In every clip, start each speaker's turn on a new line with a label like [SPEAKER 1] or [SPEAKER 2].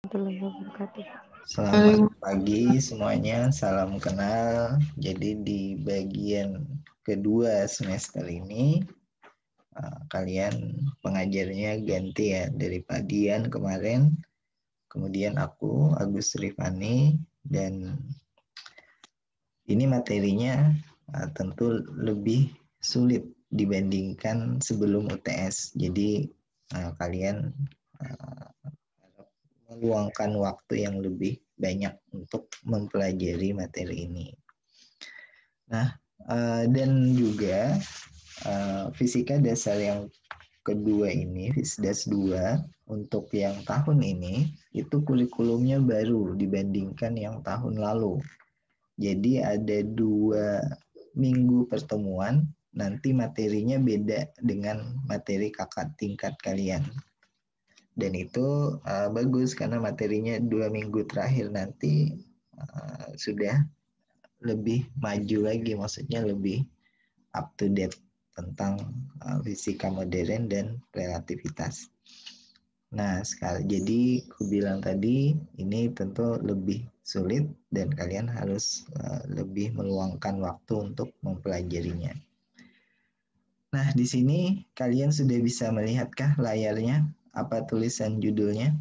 [SPEAKER 1] Warahmatullahi wabarakatuh.
[SPEAKER 2] Selamat pagi semuanya, salam kenal. Jadi di bagian kedua semester ini, kalian pengajarnya ganti ya, dari Pak Dian kemarin, kemudian aku, Agus Rifani, dan ini materinya tentu lebih sulit dibandingkan sebelum UTS. Jadi kalian meluangkan waktu yang lebih banyak untuk mempelajari materi ini. Nah, dan juga fisika dasar yang kedua ini, Fisdas 2, untuk yang tahun ini, itu kurikulumnya baru dibandingkan yang tahun lalu. Jadi ada 2 minggu pertemuan, nanti materinya beda dengan materi kakak tingkat kalian. Dan itu bagus karena materinya 2 minggu terakhir nanti sudah lebih maju lagi, maksudnya lebih up to date tentang fisika modern dan relativitas. Nah, jadi aku bilang tadi ini tentu lebih sulit dan kalian harus lebih meluangkan waktu untuk mempelajarinya. Nah, di sini kalian sudah bisa melihatkah layarnya? Apa tulisan judulnya?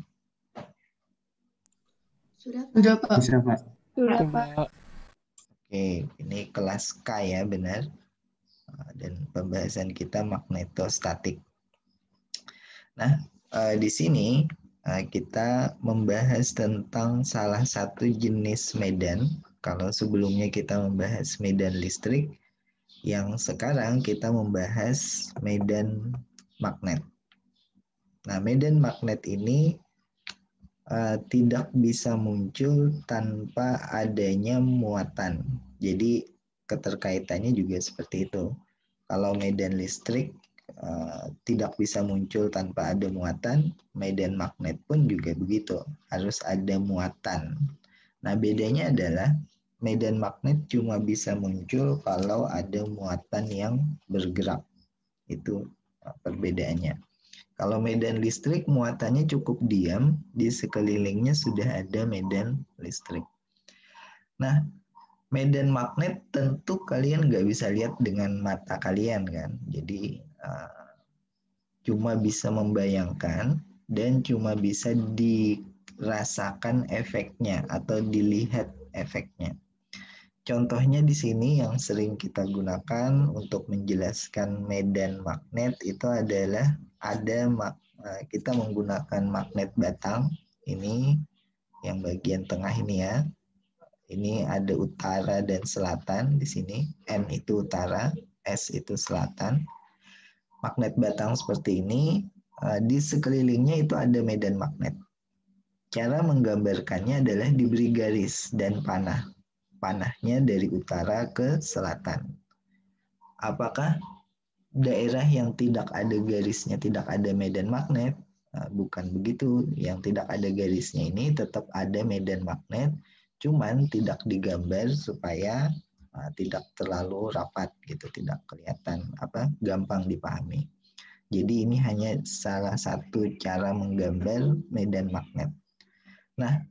[SPEAKER 3] Sudah, Pak.
[SPEAKER 4] Sudah, Pak.
[SPEAKER 1] Sudah, Pak.
[SPEAKER 2] Oke, ini kelas K ya, benar. Dan pembahasan kita magnetostatik. Nah, di sini kita membahas tentang salah satu jenis medan. Kalau sebelumnya kita membahas medan listrik, yang sekarang kita membahas medan magnet. Nah, medan magnet ini tidak bisa muncul tanpa adanya muatan. Jadi keterkaitannya juga seperti itu. Kalau medan listrik tidak bisa muncul tanpa ada muatan, medan magnet pun juga begitu, harus ada muatan. Nah, bedanya adalah medan magnet cuma bisa muncul kalau ada muatan yang bergerak. Itu perbedaannya. Kalau medan listrik muatannya cukup diam, di sekelilingnya sudah ada medan listrik. Nah, medan magnet tentu kalian nggak bisa lihat dengan mata kalian kan. Jadi cuma bisa membayangkan dan cuma bisa dirasakan efeknya atau dilihat efeknya. Contohnya di sini yang sering kita gunakan untuk menjelaskan medan magnet itu adalah kita menggunakan magnet batang ini yang bagian tengah ini ya. Ini ada utara dan selatan di sini. N itu utara, S itu selatan. Magnet batang seperti ini, di sekelilingnya itu ada medan magnet. Cara menggambarkannya adalah diberi garis dan panah. Panahnya dari utara ke selatan. Apakah daerah yang tidak ada garisnya tidak ada medan magnet? Bukan begitu. Yang tidak ada garisnya ini tetap ada medan magnet, cuman tidak digambar supaya tidak terlalu rapat gitu, tidak kelihatan gampang dipahami. Jadi ini hanya salah satu cara menggambar medan magnet. Nah,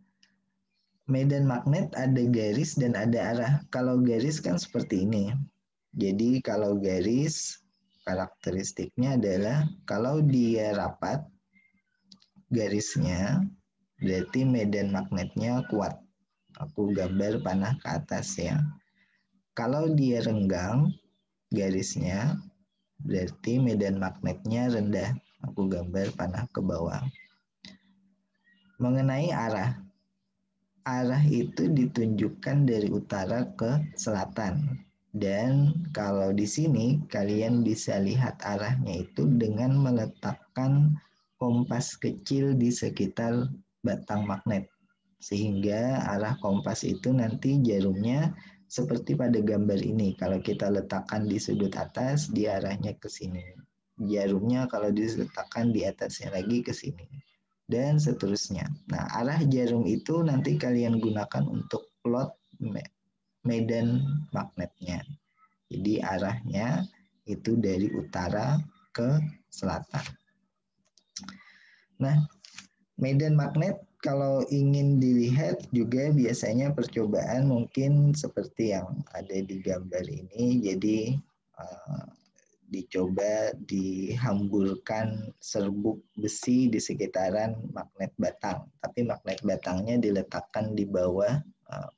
[SPEAKER 2] medan magnet ada garis dan ada arah. Kalau garis kan seperti ini. Jadi kalau garis karakteristiknya adalah kalau dia rapat garisnya berarti medan magnetnya kuat. Aku gambar panah ke atas ya. Kalau dia renggang garisnya berarti medan magnetnya rendah. Aku gambar panah ke bawah. Mengenai arah. Arah itu ditunjukkan dari utara ke selatan. Dan kalau di sini kalian bisa lihat arahnya itu dengan meletakkan kompas kecil di sekitar batang magnet. Sehingga arah kompas itu nanti jarumnya seperti pada gambar ini. Kalau kita letakkan di sudut atas, dia arahnya ke sini. Jarumnya kalau diletakkan di atasnya lagi ke sini. Dan seterusnya. Nah, arah jarum itu nanti kalian gunakan untuk plot medan magnetnya. Jadi arahnya itu dari utara ke selatan. Nah, medan magnet kalau ingin dilihat juga biasanya percobaan mungkin seperti yang ada di gambar ini. Jadi dicoba dihamburkan serbuk besi di sekitaran magnet batang. Tapi magnet batangnya diletakkan di bawah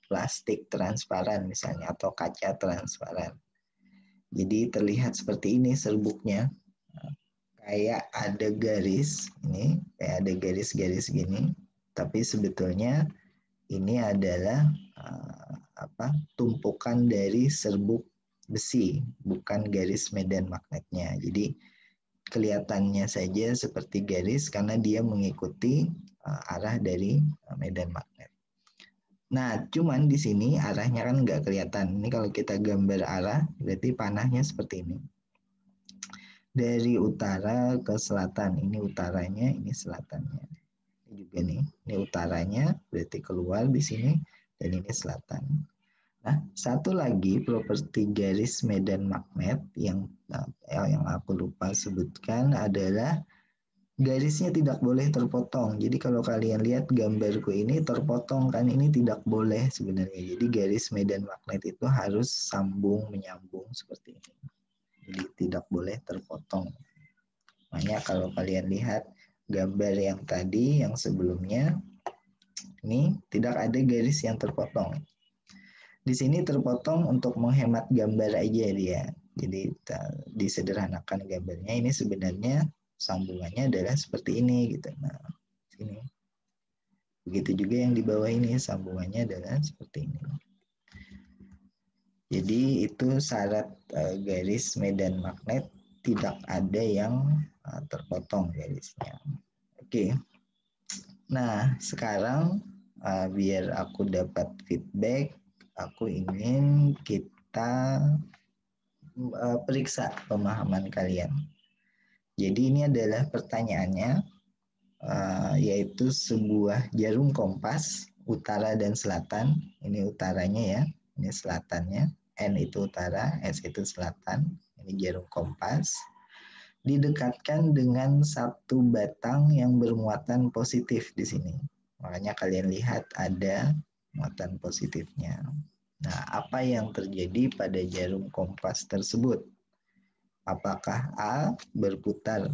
[SPEAKER 2] plastik transparan misalnya atau kaca transparan. Jadi terlihat seperti ini serbuknya. Kayak ada garis, ini kayak ada garis-garis gini. Tapi sebetulnya ini adalah tumpukan dari serbuk besi, bukan garis medan magnetnya. Jadi kelihatannya saja seperti garis karena dia mengikuti arah dari medan magnet. Nah, cuman di sini arahnya kan nggak kelihatan. Ini kalau kita gambar arah, berarti panahnya seperti ini. Dari utara ke selatan, ini utaranya, ini selatannya. Ini juga nih, ini utaranya, berarti keluar di sini, dan ini selatan. Nah, satu lagi properti garis medan magnet yang aku lupa sebutkan adalah garisnya tidak boleh terpotong. Jadi kalau kalian lihat gambarku ini terpotong kan, ini tidak boleh sebenarnya. Jadi garis medan magnet itu harus sambung menyambung seperti ini. Jadi tidak boleh terpotong. Makanya kalau kalian lihat gambar yang tadi, yang sebelumnya, ini tidak ada garis yang terpotong. Di sini terpotong untuk menghemat gambar aja dia. Jadi disederhanakan gambarnya. Ini sebenarnya sambungannya adalah seperti ini gitu. Nah, sini. Begitu juga yang di bawah ini sambungannya adalah seperti ini. Jadi itu syarat garis medan magnet tidak ada yang terpotong garisnya. Oke. Nah, sekarang biar aku dapat feedback, aku ingin kita periksa pemahaman kalian. Jadi ini adalah pertanyaannya, yaitu sebuah jarum kompas utara dan selatan. Ini utaranya ya, ini selatannya. N itu utara, S itu selatan. Ini jarum kompas. Didekatkan dengan satu batang yang bermuatan positif di sini. Makanya kalian lihat ada muatan positifnya. Nah, apa yang terjadi pada jarum kompas tersebut? Apakah A berputar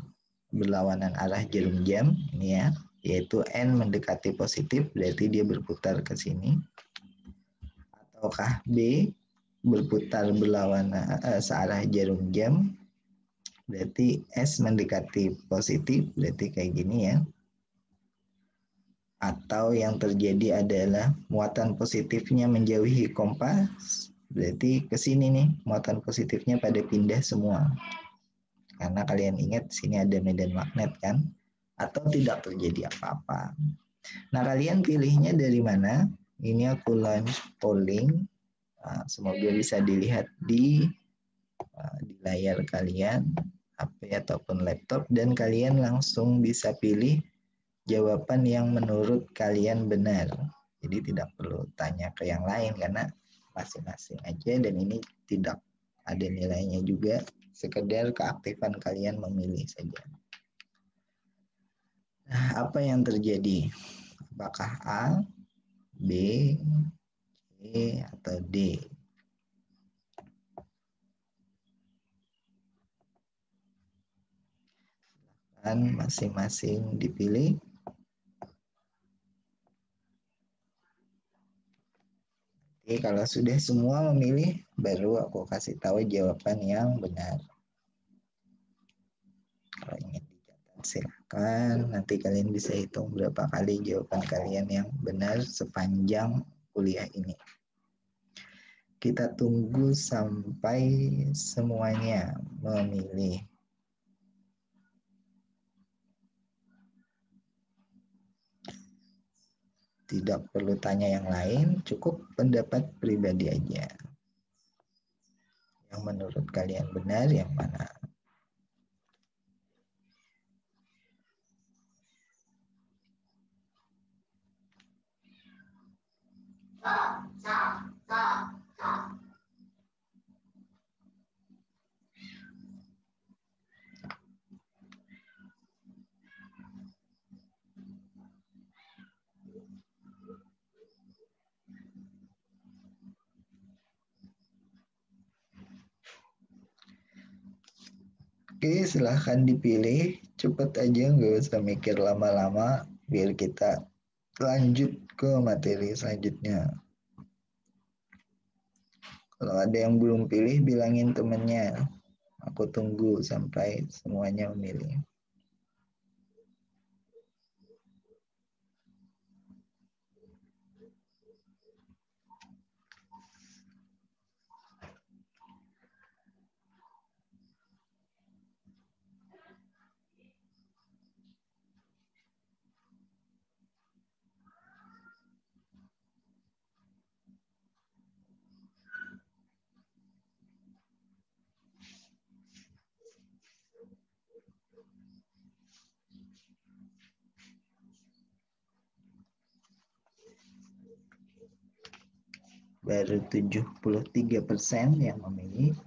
[SPEAKER 2] berlawanan arah jarum jam, ini ya, yaitu N mendekati positif, berarti dia berputar ke sini. Ataukah B berputar berlawanan searah jarum jam, berarti S mendekati positif, berarti kayak gini ya. Atau yang terjadi adalah muatan positifnya menjauhi kompas, berarti ke sini nih, muatan positifnya pada pindah semua. Karena kalian ingat sini ada medan magnet kan, atau tidak terjadi apa-apa. Nah, kalian pilihnya dari mana? Ini aku launch polling. Semoga bisa dilihat di layar kalian, HP ataupun laptop, dan kalian langsung bisa pilih jawaban yang menurut kalian benar. Jadi tidak perlu tanya ke yang lain karena masing-masing aja, dan ini tidak ada nilainya juga, sekedar keaktifan kalian memilih saja. Nah, apa yang terjadi? Apakah A, B, C, atau D? Dan masing-masing dipilih. Oke, kalau sudah semua memilih, baru aku kasih tahu jawaban yang benar. Kalau ingin dicatat, silakan. Nanti kalian bisa hitung berapa kali jawaban kalian yang benar sepanjang kuliah ini. Kita tunggu sampai semuanya memilih. Tidak perlu tanya yang lain, cukup pendapat pribadi aja. Yang menurut kalian benar, yang mana? Oke, silahkan dipilih. Cepet aja, nggak usah mikir lama-lama biar kita lanjut ke materi selanjutnya. Kalau ada yang belum pilih, bilangin temennya. Aku tunggu sampai semuanya memilih. Baru 73% yang memilih.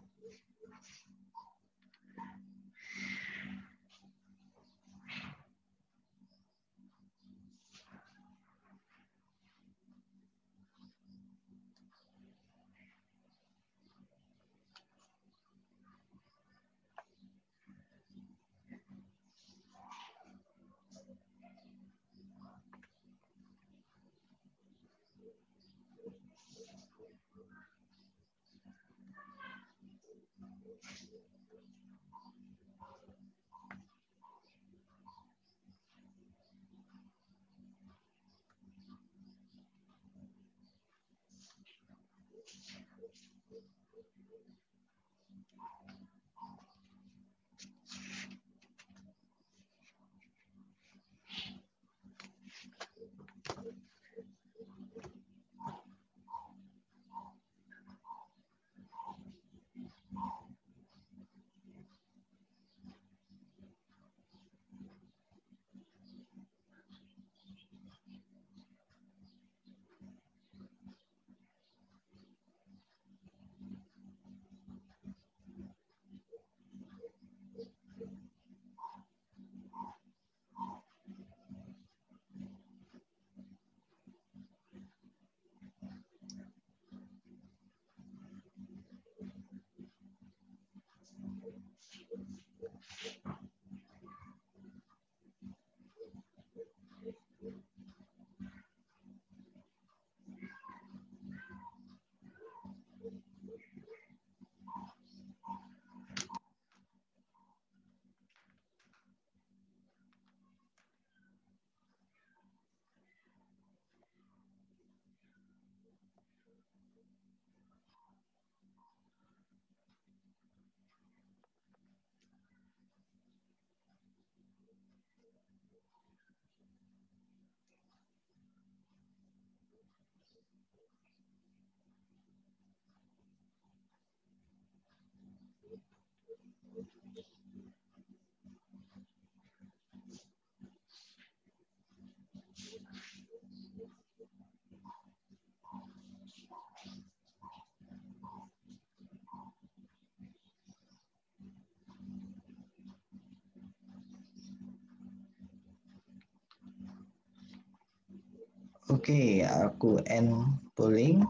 [SPEAKER 2] Oke, aku end polling.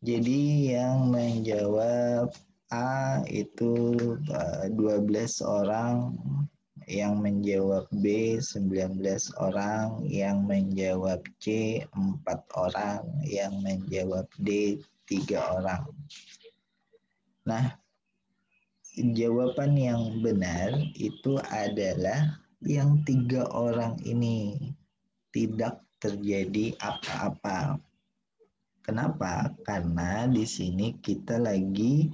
[SPEAKER 2] Jadi yang menjawab A itu 12 orang, yang menjawab B 19 orang, yang menjawab C 4 orang, yang menjawab D 3 orang. Nah, jawaban yang benar itu adalah yang 3 orang ini, tidak terjadi apa-apa. Kenapa? Karena di sini kita lagi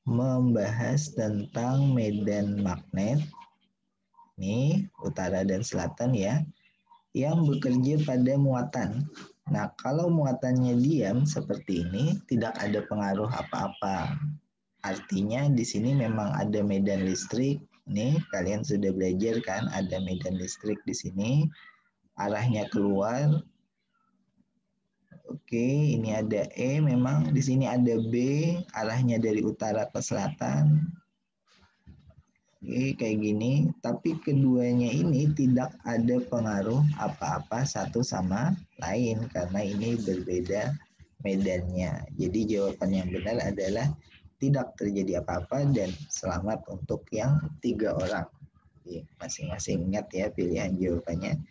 [SPEAKER 2] membahas tentang medan magnet, nih utara dan selatan ya, yang bekerja pada muatan. Nah, kalau muatannya diam seperti ini, tidak ada pengaruh apa-apa. Artinya di sini memang ada medan listrik. Nih, kalian sudah belajar kan, ada medan listrik di sini. Arahnya keluar. Oke, ini ada E, memang di sini ada B, arahnya dari utara ke selatan. Oke, kayak gini. Tapi keduanya ini tidak ada pengaruh apa-apa satu sama lain karena ini berbeda medannya. Jadi jawaban yang benar adalah tidak terjadi apa-apa dan selamat untuk yang 3 orang. Jadi masing-masing ingat ya pilihan jawabannya.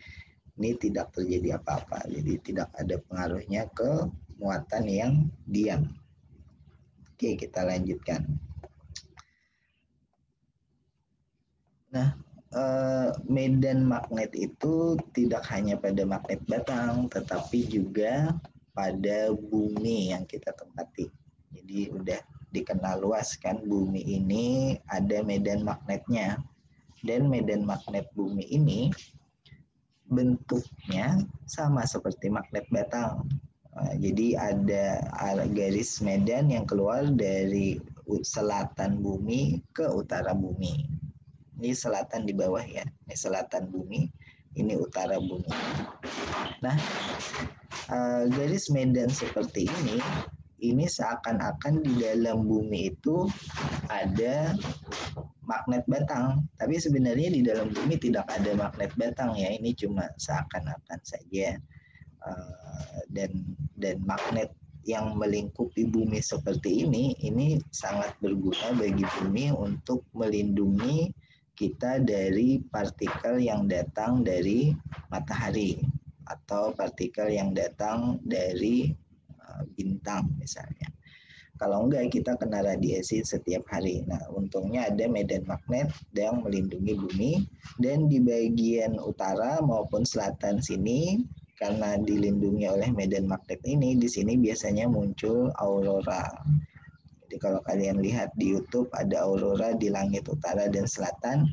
[SPEAKER 2] Ini tidak terjadi apa-apa, jadi tidak ada pengaruhnya ke muatan yang diam. Oke, kita lanjutkan. Nah, medan magnet itu tidak hanya pada magnet batang, tetapi juga pada bumi yang kita tempati. Jadi udah dikenal luas kan, bumi ini ada medan magnetnya. Dan medan magnet bumi ini bentuknya sama seperti magnet batang. Jadi ada garis medan yang keluar dari selatan bumi ke utara bumi. Ini selatan di bawah ya, ini selatan bumi, ini utara bumi. Nah, garis medan seperti ini seakan-akan di dalam bumi itu ada magnet batang, tapi sebenarnya di dalam bumi tidak ada magnet batang ya, ini cuma seakan-akan saja. Dan magnet yang melingkupi bumi seperti ini sangat berguna bagi bumi untuk melindungi kita dari partikel yang datang dari matahari atau partikel yang datang dari bintang misalnya. Kalau enggak, kita kena radiasi setiap hari. Nah, untungnya ada medan magnet yang melindungi bumi. Dan di bagian utara maupun selatan sini, karena dilindungi oleh medan magnet ini, di sini biasanya muncul aurora. Jadi kalau kalian lihat di YouTube ada aurora di langit utara dan selatan,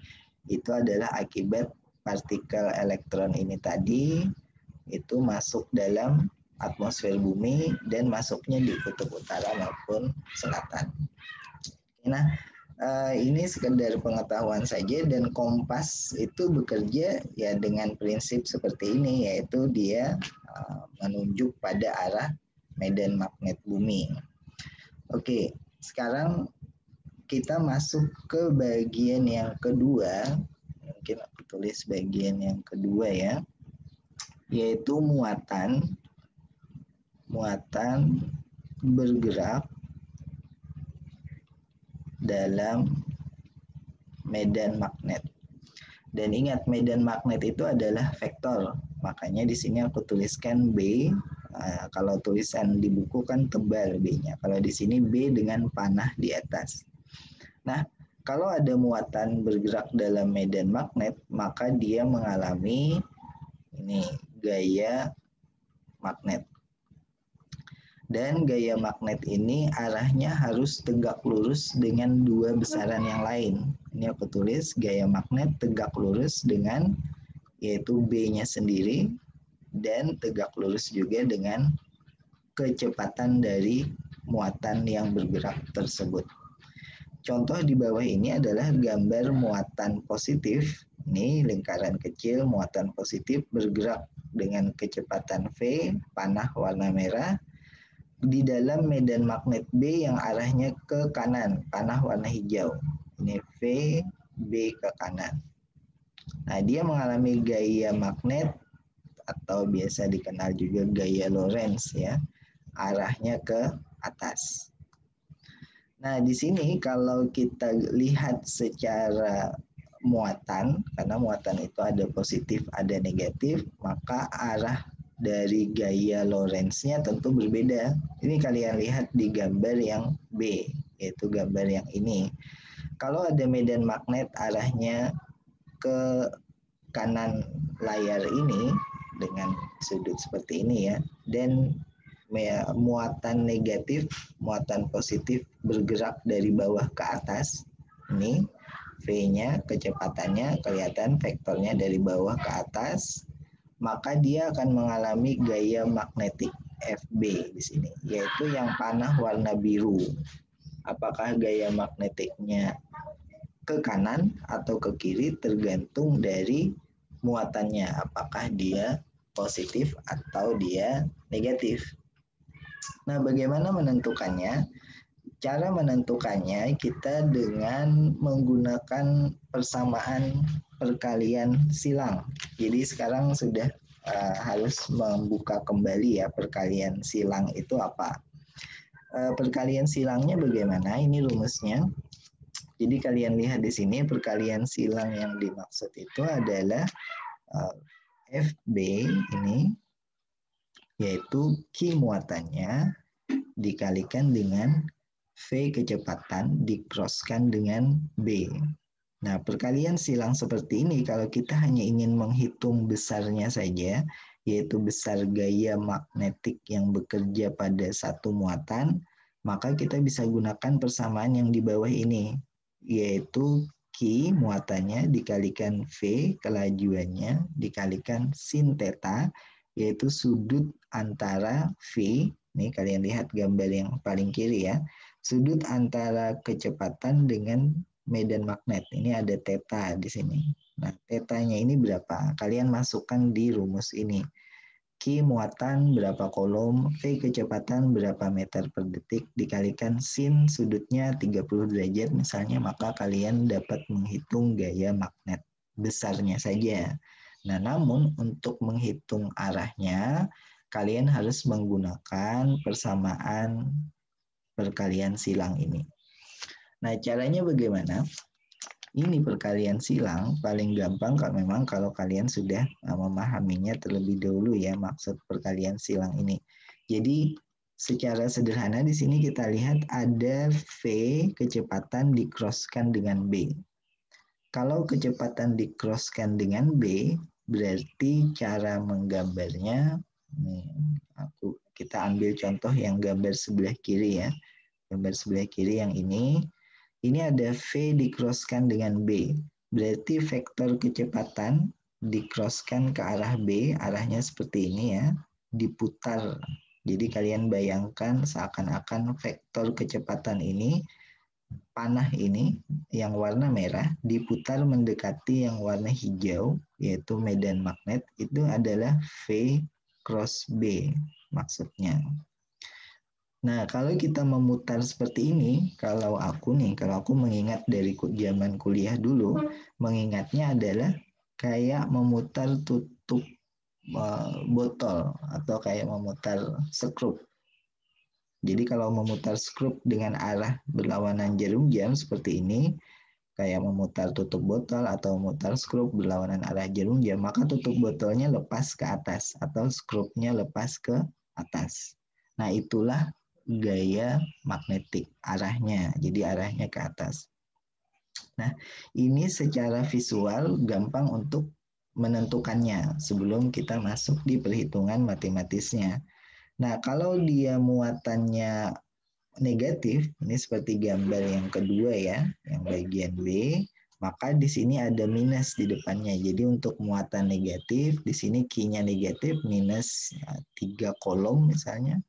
[SPEAKER 2] itu adalah akibat partikel elektron ini tadi, itu masuk dalam atmosfer bumi dan masuknya di kutub utara maupun selatan. Nah, ini sekedar pengetahuan saja, dan kompas itu bekerja ya dengan prinsip seperti ini, yaitu dia menunjuk pada arah medan magnet bumi. Oke, sekarang kita masuk ke bagian yang kedua. Mungkin aku tulis bagian yang kedua ya, yaitu muatan bergerak dalam medan magnet. Dan ingat, medan magnet itu adalah vektor. Makanya di sini aku tuliskan B. Kalau tulisan di buku kan tebal B-nya. Kalau di sini B dengan panah di atas. Nah, kalau ada muatan bergerak dalam medan magnet, maka dia mengalami ini gaya magnet. Dan gaya magnet ini arahnya harus tegak lurus dengan dua besaran yang lain. Ini aku tulis gaya magnet tegak lurus dengan yaitu B-nya sendiri dan tegak lurus juga dengan kecepatan dari muatan yang bergerak tersebut. Contoh di bawah ini adalah gambar muatan positif. Ini lingkaran kecil muatan positif bergerak dengan kecepatan V, panah warna merah, di dalam medan magnet B yang arahnya ke kanan, panah warna hijau. Ini V, B ke kanan. Nah, dia mengalami gaya magnet atau biasa dikenal juga gaya Lorentz ya, arahnya ke atas. Nah, di sini kalau kita lihat secara muatan, karena muatan itu ada positif, ada negatif, maka arah dari gaya Lorentz-nya tentu berbeda. Ini kalian lihat di gambar yang B, yaitu gambar yang ini. Kalau ada medan magnet arahnya ke kanan layar ini dengan sudut seperti ini ya, dan muatan negatif, muatan positif bergerak dari bawah ke atas. Ini V-nya, kecepatannya kelihatan vektornya dari bawah ke atas, maka dia akan mengalami gaya magnetik FB di sini, yaitu yang panah warna biru. Apakah gaya magnetiknya ke kanan atau ke kiri tergantung dari muatannya, apakah dia positif atau dia negatif. Nah, bagaimana menentukannya? Cara menentukannya kita dengan menggunakan persamaan perkalian silang. Jadi sekarang sudah harus membuka kembali ya perkalian silang itu apa. Perkalian silangnya bagaimana? Ini rumusnya. Jadi kalian lihat di sini perkalian silang yang dimaksud itu adalah FB ini, yaitu Q muatannya dikalikan dengan V kecepatan dikroskan dengan B. Nah, perkalian silang seperti ini kalau kita hanya ingin menghitung besarnya saja, yaitu besar gaya magnetik yang bekerja pada satu muatan, maka kita bisa gunakan persamaan yang di bawah ini, yaitu Q muatannya dikalikan V kelajuannya dikalikan sin theta, yaitu sudut antara V, nih kalian lihat gambar yang paling kiri ya, sudut antara kecepatan dengan medan magnet. Ini ada theta di sini. Nah, tetanya ini berapa? Kalian masukkan di rumus ini. Q muatan berapa kolom, V kecepatan berapa meter per detik, dikalikan sin sudutnya 30 derajat misalnya, maka kalian dapat menghitung gaya magnet besarnya saja. Nah, namun untuk menghitung arahnya, kalian harus menggunakan persamaan perkalian silang ini. Nah, caranya bagaimana? Ini perkalian silang paling gampang kalau kalian sudah memahaminya terlebih dahulu ya maksud perkalian silang ini. Jadi secara sederhana di sini kita lihat ada V kecepatan dikroskan dengan B. Kalau kecepatan dikroskan dengan B, berarti cara menggambarnya, kita ambil contoh yang gambar sebelah kiri ya. Gambar sebelah kiri yang ini ada V dikroskan dengan B. Berarti vektor kecepatan dikroskan ke arah B, arahnya seperti ini ya, diputar. Jadi kalian bayangkan seakan-akan vektor kecepatan ini, panah ini yang warna merah diputar mendekati yang warna hijau, yaitu medan magnet, itu adalah V cross B maksudnya. Nah, kalau kita memutar seperti ini, kalau aku mengingat dari zaman kuliah dulu, mengingatnya adalah kayak memutar tutup botol atau kayak memutar skrup. Jadi kalau memutar skrup dengan arah berlawanan jarum jam seperti ini, kayak memutar tutup botol atau memutar skrup berlawanan arah jarum jam, maka tutup botolnya lepas ke atas atau skrupnya lepas ke atas. Nah, itulah gaya magnetik arahnya, jadi arahnya ke atas. Nah, ini secara visual gampang untuk menentukannya sebelum kita masuk di perhitungan matematisnya. Nah, kalau dia muatannya negatif, ini seperti gambar yang kedua ya, yang bagian B, maka di sini ada minus di depannya. Jadi untuk muatan negatif, di sini Q-nya negatif, minus 3 kolom misalnya.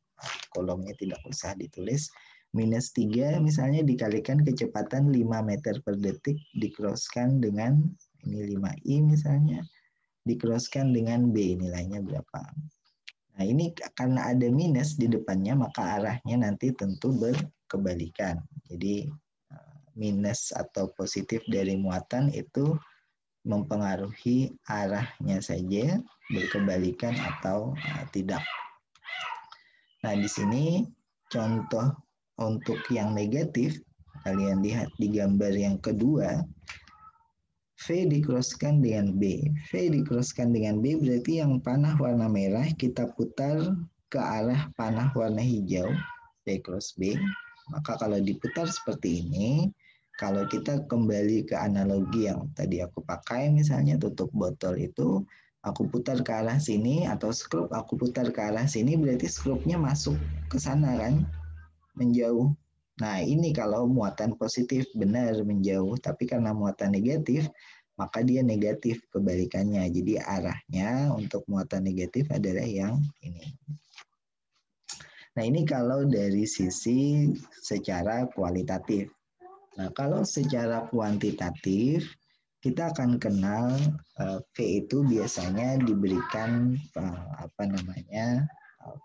[SPEAKER 2] Kolomnya tidak usah ditulis. Minus 3 misalnya dikalikan kecepatan 5 meter per detik, dikroskan dengan, ini 5I misalnya, dikroskan dengan B, nilainya berapa. Nah, ini karena ada minus di depannya, maka arahnya nanti tentu berkebalikan. Jadi minus atau positif dari muatan itu mempengaruhi arahnya saja, berkebalikan atau tidak. Nah, di sini contoh untuk yang negatif, kalian lihat di gambar yang kedua, V dikroskan dengan B. V dikroskan dengan B berarti yang panah warna merah kita putar ke arah panah warna hijau, V cross B. Maka kalau diputar seperti ini, kalau kita kembali ke analogi yang tadi aku pakai, misalnya tutup botol itu, aku putar ke arah sini, atau skrup aku putar ke arah sini, berarti skrupnya masuk ke sana kan, menjauh. Nah, ini kalau muatan positif benar menjauh, tapi karena muatan negatif, maka dia negatif kebalikannya. Jadi arahnya untuk muatan negatif adalah yang ini. Nah, ini kalau dari sisi secara kualitatif. Nah, kalau secara kuantitatif, kita akan kenal V itu biasanya diberikan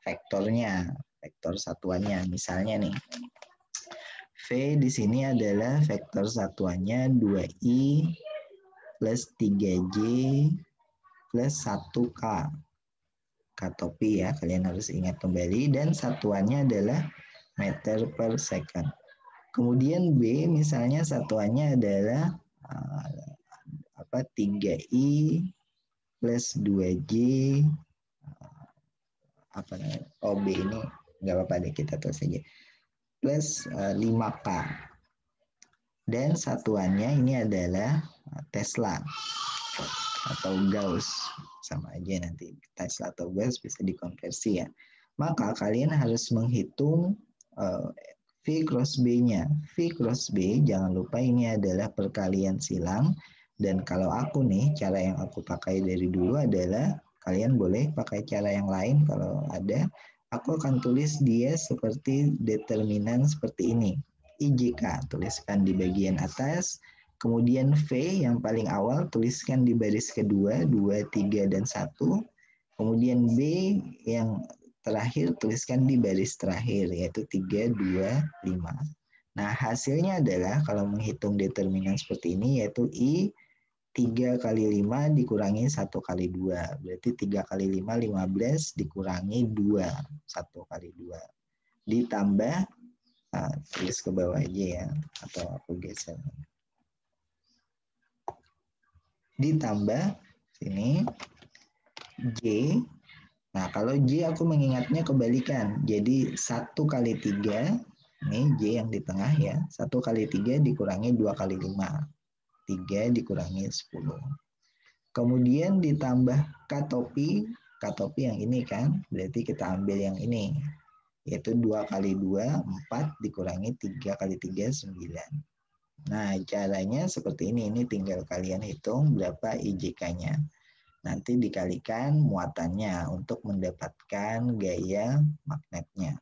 [SPEAKER 2] vektornya, vektor satuannya. Misalnya nih, V di sini adalah vektor satuannya 2I plus 3J plus 1K. Katopi ya, kalian harus ingat kembali. Dan satuannya adalah meter per second. Kemudian B misalnya satuannya adalah 3I plus 2J B ini nggak apa-apa deh, kita tulis saja, plus 5K. Dan satuannya ini adalah Tesla atau Gauss, sama aja, nanti Tesla atau Gauss bisa dikonversi ya. Maka kalian harus menghitung V cross B-nya. V cross B, jangan lupa ini adalah perkalian silang. Dan kalau aku nih, cara yang aku pakai dari dulu adalah, kalian boleh pakai cara yang lain kalau ada. Aku akan tulis dia seperti determinan seperti ini. IJK, tuliskan di bagian atas. Kemudian V yang paling awal, tuliskan di baris kedua, 2, 3, dan 1. Kemudian B yang terakhir, tuliskan di baris terakhir, yaitu 3, 2, 5. Nah, hasilnya adalah kalau menghitung determinan seperti ini, yaitu I 3 kali 5 dikurangi 1 kali 2. Berarti 3 kali 5, 15 dikurangi 2, 1 kali 2. Ditambah, tulis ke bawah aja ya, atau aku geser. Ditambah sini J. Nah, kalau J aku mengingatnya kebalikan. Jadi 1 kali 3, ini J yang di tengah ya. 1 kali 3 dikurangi 2 kali 5. 3 dikurangi 10. Kemudian ditambah katopi. Katopi yang ini kan, berarti kita ambil yang ini. Yaitu 2 kali 2, 4 dikurangi 3 kali 3, 9. Nah, caranya seperti ini. Ini tinggal kalian hitung berapa IJK-nya. Nanti dikalikan muatannya untuk mendapatkan gaya magnetnya.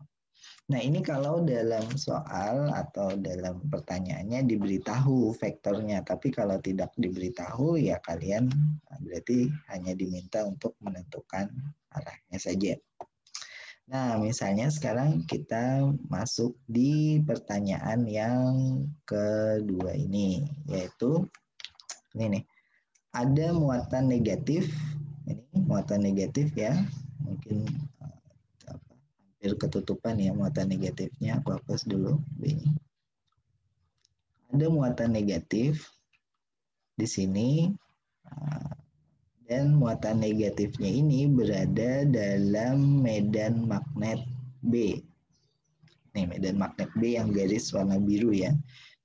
[SPEAKER 2] Nah, ini kalau dalam soal atau dalam pertanyaannya diberitahu vektornya, tapi kalau tidak diberitahu ya kalian berarti hanya diminta untuk menentukan arahnya saja. Nah, misalnya sekarang kita masuk di pertanyaan yang kedua ini, yaitu ini nih. Ada muatan negatif, ini muatan negatif ya, mungkin hampir ketutupan ya muatan negatifnya, aku hapus dulu B-nya. Ada muatan negatif di sini, dan muatan negatifnya ini berada dalam medan magnet B. Nih, medan magnet B yang garis warna biru ya.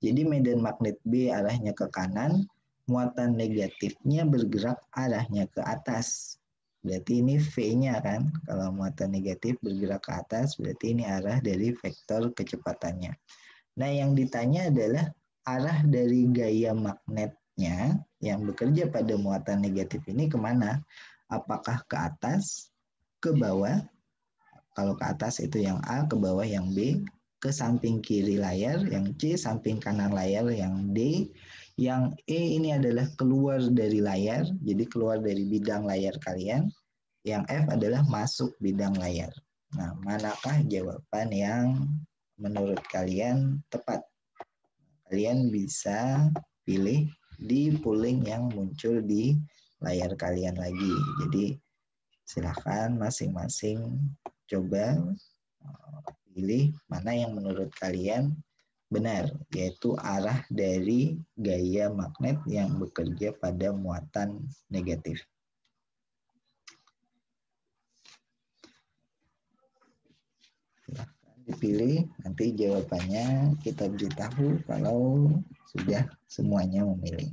[SPEAKER 2] Jadi medan magnet B arahnya ke kanan, muatan negatifnya bergerak arahnya ke atas. Berarti ini V-nya kan. Kalau muatan negatif bergerak ke atas, berarti ini arah dari vektor kecepatannya. Nah, yang ditanya adalah arah dari gaya magnetnya yang bekerja pada muatan negatif ini kemana? Apakah ke atas, ke bawah? Kalau ke atas itu yang A, ke bawah yang B, ke samping kiri layar, yang C, samping kanan layar, yang D, yang E ini adalah keluar dari layar, jadi keluar dari bidang layar kalian. Yang F adalah masuk bidang layar. Nah, manakah jawaban yang menurut kalian tepat? Kalian bisa pilih di polling yang muncul di layar kalian lagi. Jadi silahkan masing-masing coba pilih mana yang menurut kalian benar, yaitu arah dari gaya magnet yang bekerja pada muatan negatif. Silahkan dipilih, nanti jawabannya kita beritahu kalau sudah semuanya memilih.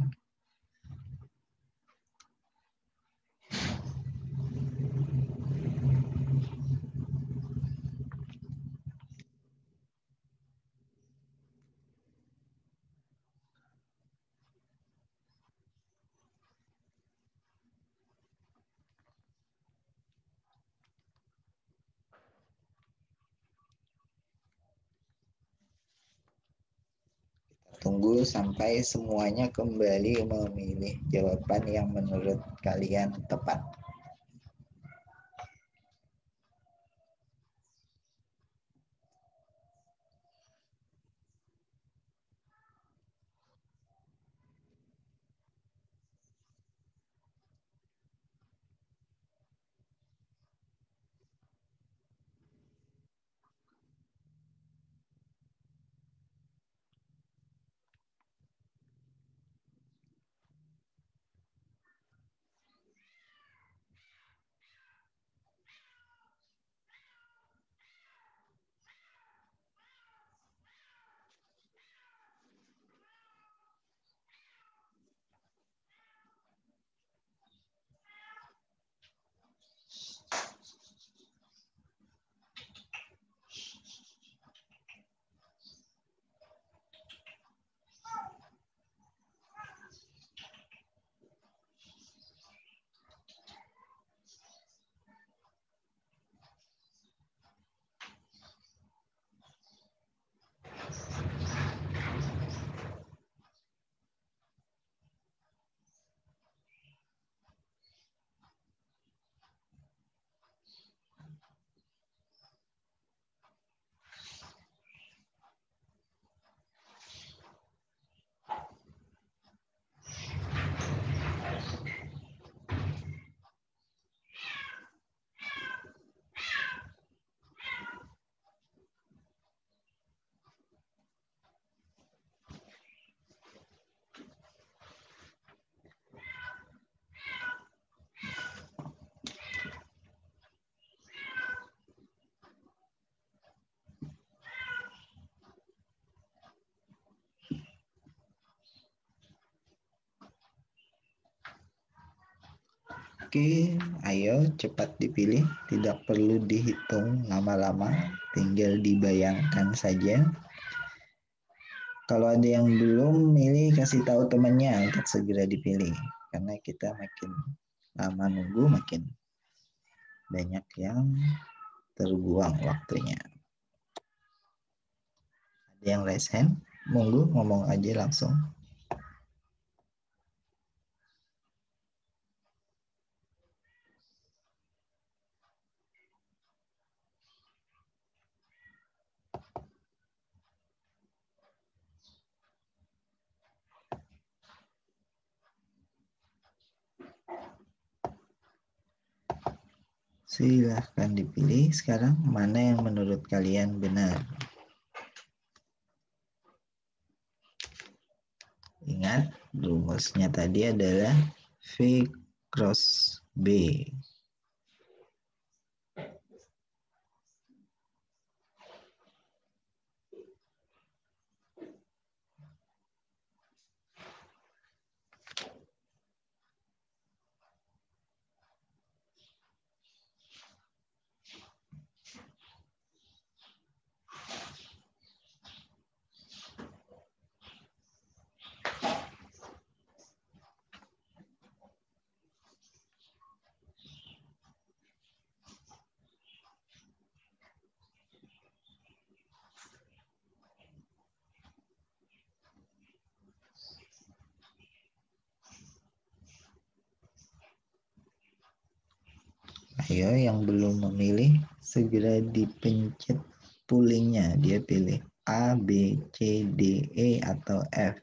[SPEAKER 2] Tunggu sampai semuanya kembali memilih jawaban yang menurut kalian tepat. Oke, ayo cepat dipilih, tidak perlu dihitung lama-lama, tinggal dibayangkan saja. Kalau ada yang belum milih, kasih tahu temannya untuk segera dipilih. Karena kita makin lama nunggu, makin banyak yang terbuang waktunya. Ada yang raise hand? Monggo ngomong aja langsung. Silahkan dipilih sekarang mana yang menurut kalian benar. Ingat, rumusnya tadi adalah V cross B. Ayo yang belum memilih segera dipencet poolingnya. Dia pilih A, B, C, D, E atau F.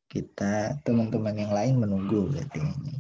[SPEAKER 2] Kita teman-teman yang lain menunggu berarti ini.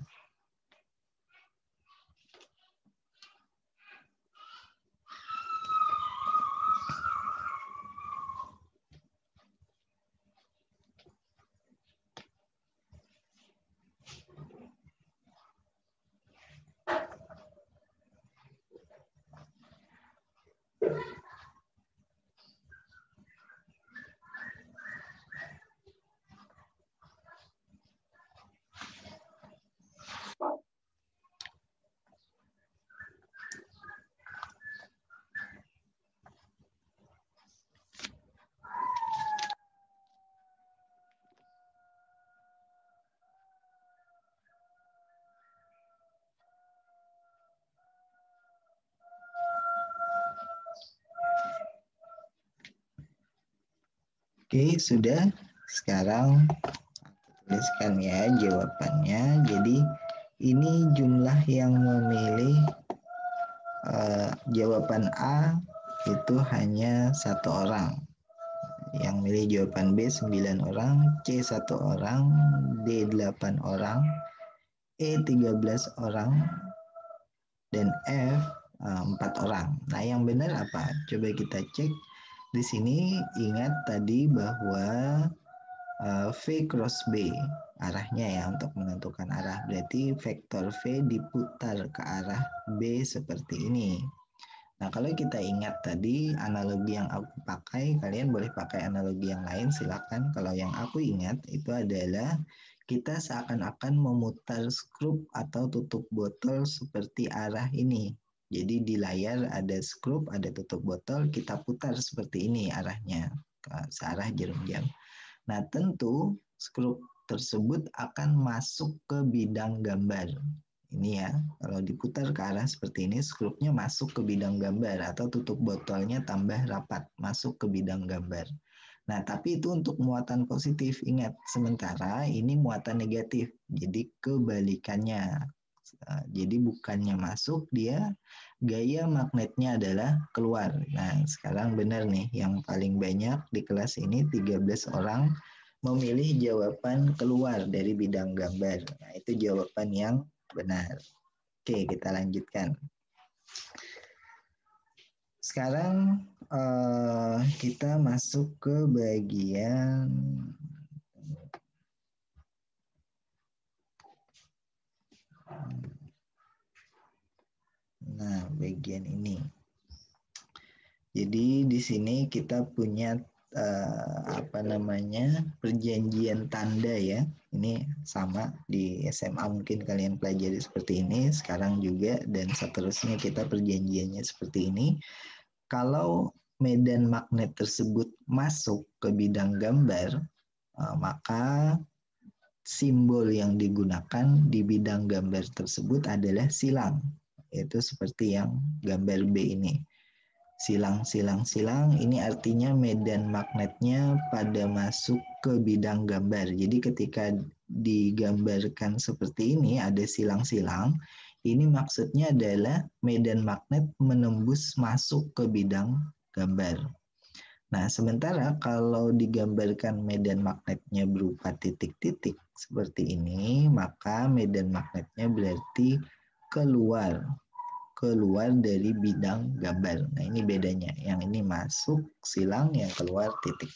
[SPEAKER 2] Oke, sudah. Sekarang tuliskan ya jawabannya. Jadi ini jumlah yang memilih jawaban A itu hanya 1 orang. Yang milih jawaban B 9 orang, C 1 orang, D 8 orang, E 13 orang, dan F 4 orang. Nah, yang benar apa? Coba kita cek. Di sini ingat tadi bahwa V cross B arahnya ya untuk menentukan arah. Berarti vektor V diputar ke arah B seperti ini. Nah, kalau kita ingat tadi analogi yang aku pakai, kalian boleh pakai analogi yang lain, silakan. Kalau yang aku ingat itu adalah kita seakan-akan memutar skrup atau tutup botol seperti arah ini. Jadi di layar ada skrup, ada tutup botol, kita putar seperti ini arahnya, searah jarum jam. Nah, tentu skrup tersebut akan masuk ke bidang gambar. Ini ya, kalau diputar ke arah seperti ini, skrupnya masuk ke bidang gambar atau tutup botolnya tambah rapat, masuk ke bidang gambar. Nah, tapi itu untuk muatan positif. Ingat, sementara ini muatan negatif. Jadi kebalikannya. Jadi bukannya masuk, dia gaya magnetnya adalah keluar. Nah, sekarang benar nih, yang paling banyak di kelas ini 13 orang memilih jawaban keluar dari bidang gambar. Nah, itu jawaban yang benar. Oke, kita lanjutkan. Sekarang kita masuk ke bagian bagian ini. Jadi di sini kita punya perjanjian tanda ya. Ini sama di SMA mungkin kalian pelajari seperti ini, sekarang juga dan seterusnya kita perjanjiannya seperti ini. Kalau medan magnet tersebut masuk ke bidang gambar, maka simbol yang digunakan di bidang gambar tersebut adalah silang, yaitu seperti yang gambar B ini. Silang, silang, silang, ini artinya medan magnetnya pada masuk ke bidang gambar. Jadi ketika digambarkan seperti ini, ada silang-silang, ini maksudnya adalah medan magnet menembus masuk ke bidang gambar. Nah, sementara kalau digambarkan medan magnetnya berupa titik-titik seperti ini, maka medan magnetnya berarti keluar dari bidang gambar. Nah, ini bedanya. Yang ini masuk silang, yang keluar titik.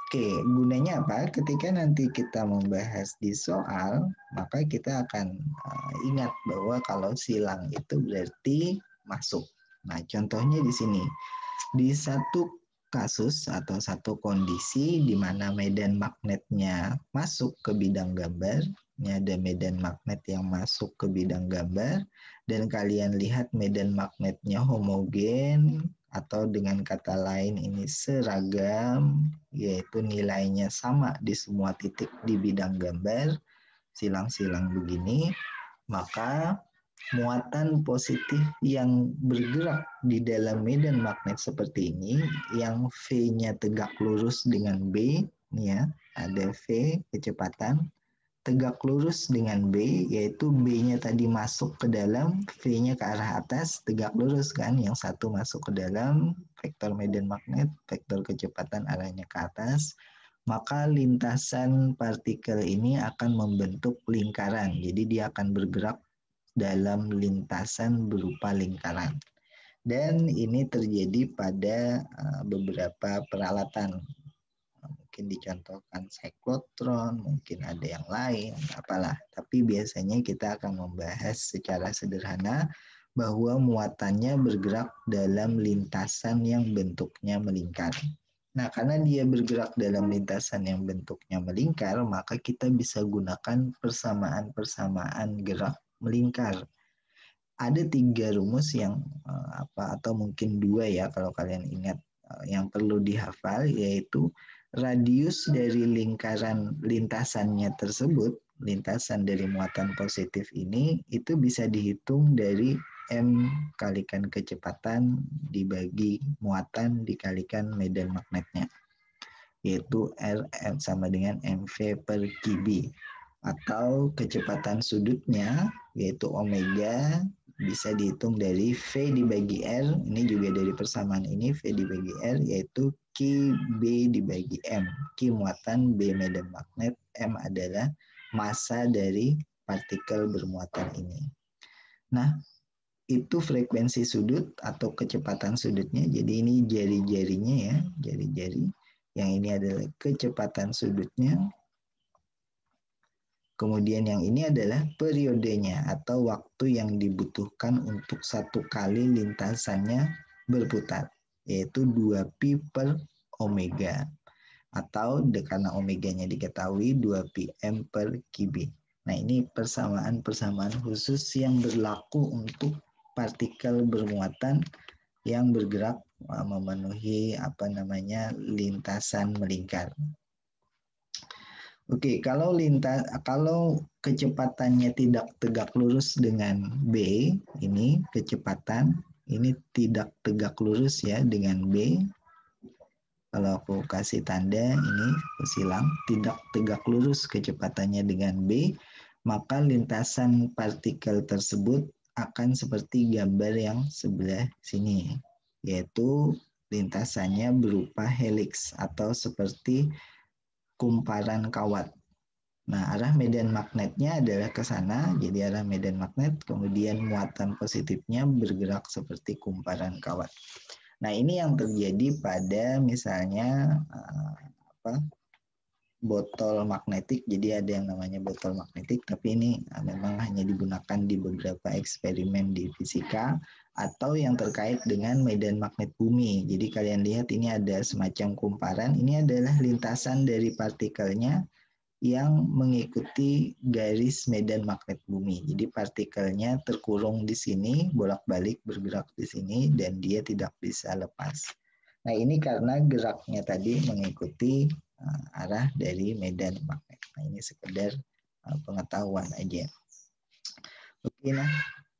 [SPEAKER 2] Oke, gunanya apa? Ketika nanti kita membahas di soal, maka kita akan ingat bahwa kalau silang itu berarti masuk. Nah, contohnya di sini. Di satu kasus atau satu kondisi di mana medan magnetnya masuk ke bidang gambar, ini ada medan magnet yang masuk ke bidang gambar, dan kalian lihat medan magnetnya homogen, atau dengan kata lain ini seragam, yaitu nilainya sama di semua titik di bidang gambar, silang-silang begini, maka muatan positif yang bergerak di dalam medan magnet seperti ini, yang V-nya tegak lurus dengan B, ya, ada V kecepatan, tegak lurus dengan B, yaitu B-nya tadi masuk ke dalam, V-nya ke arah atas, tegak lurus kan, yang satu masuk ke dalam, vektor medan magnet, vektor kecepatan arahnya ke atas, maka lintasan partikel ini akan membentuk lingkaran. Jadi dia akan bergerak dalam lintasan berupa lingkaran. Dan ini terjadi pada beberapa peralatan. Mungkin dicontohkan siklotron, mungkin ada yang lain, apalah. Tapi biasanya kita akan membahas secara sederhana bahwa muatannya bergerak dalam lintasan yang bentuknya melingkar. Nah, karena dia bergerak dalam lintasan yang bentuknya melingkar, maka kita bisa gunakan persamaan-persamaan gerak melingkar. Ada 3 rumus yang atau mungkin 2 ya kalau kalian ingat, yang perlu dihafal, yaitu radius dari lingkaran lintasannya tersebut, lintasan dari muatan positif ini, itu bisa dihitung dari M kalikan kecepatan dibagi muatan dikalikan medan magnetnya, yaitu RM sama dengan MV per Kb. Atau kecepatan sudutnya, yaitu omega, bisa dihitung dari V dibagi R, ini juga dari persamaan ini, V dibagi R, yaitu Kb dibagi M. K muatan, B medan magnet, M adalah massa dari partikel bermuatan ini. Nah, itu frekuensi sudut atau kecepatan sudutnya. Jadi ini jari-jarinya ya, jari-jari. Yang ini adalah kecepatan sudutnya. Kemudian yang ini adalah periodenya atau waktu yang dibutuhkan untuk satu kali lintasannya berputar, yaitu 2pi per omega. Atau karena omeganya diketahui 2pi m per Kb. Nah, ini persamaan-persamaan khusus yang berlaku untuk partikel bermuatan yang bergerak memenuhi lintasan melingkar. Oke, kalau kecepatannya tidak tegak lurus dengan B, ini kecepatan, ini tidak tegak lurus ya dengan B. Kalau aku kasih tanda ini silang, tidak tegak lurus kecepatannya dengan B, maka lintasan partikel tersebut akan seperti gambar yang sebelah sini, yaitu lintasannya berupa heliks atau seperti kumparan kawat. Nah, arah medan magnetnya adalah ke sana, jadi arah medan magnet, kemudian muatan positifnya bergerak seperti kumparan kawat. Nah, ini yang terjadi pada misalnya botol magnetik. Jadi ada yang namanya botol magnetik, tapi ini memang hanya digunakan di beberapa eksperimen di fisika atau yang terkait dengan medan magnet bumi. Jadi kalian lihat ini ada semacam kumparan, ini adalah lintasan dari partikelnya yang mengikuti garis medan magnet bumi. Jadi partikelnya terkurung di sini, bolak-balik bergerak di sini, dan dia tidak bisa lepas. Nah, ini karena geraknya tadi mengikuti arah dari medan magnet. Nah, ini sekedar pengetahuan aja. Oke, nah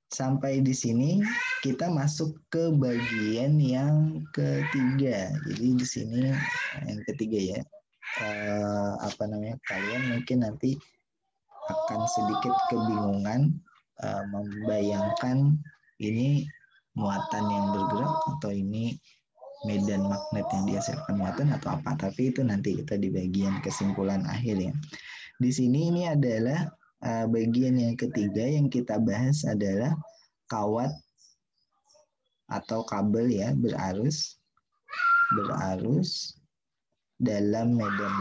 [SPEAKER 2] sampai di sini kita masuk ke bagian yang ketiga. Jadi di sini yang ketiga ya. Kalian mungkin nanti akan sedikit kebingungan membayangkan ini muatan yang bergerak atau ini medan magnet yang dihasilkan muatan atau apa. Tapi itu nanti kita di bagian kesimpulan akhir ya. Di sini ini adalah bagian yang ketiga yang kita bahas adalah kawat atau kabel ya berarus dalam medan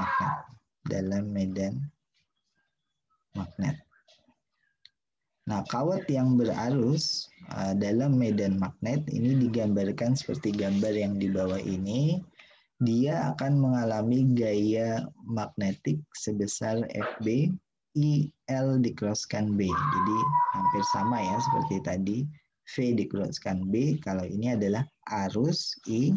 [SPEAKER 2] magnet. Nah, kawat yang berarus dalam medan magnet ini digambarkan seperti gambar yang di bawah ini. Dia akan mengalami gaya magnetik sebesar Fb IL dikroskan B. Jadi hampir sama ya seperti tadi. V dikroskan B. Kalau ini adalah arus I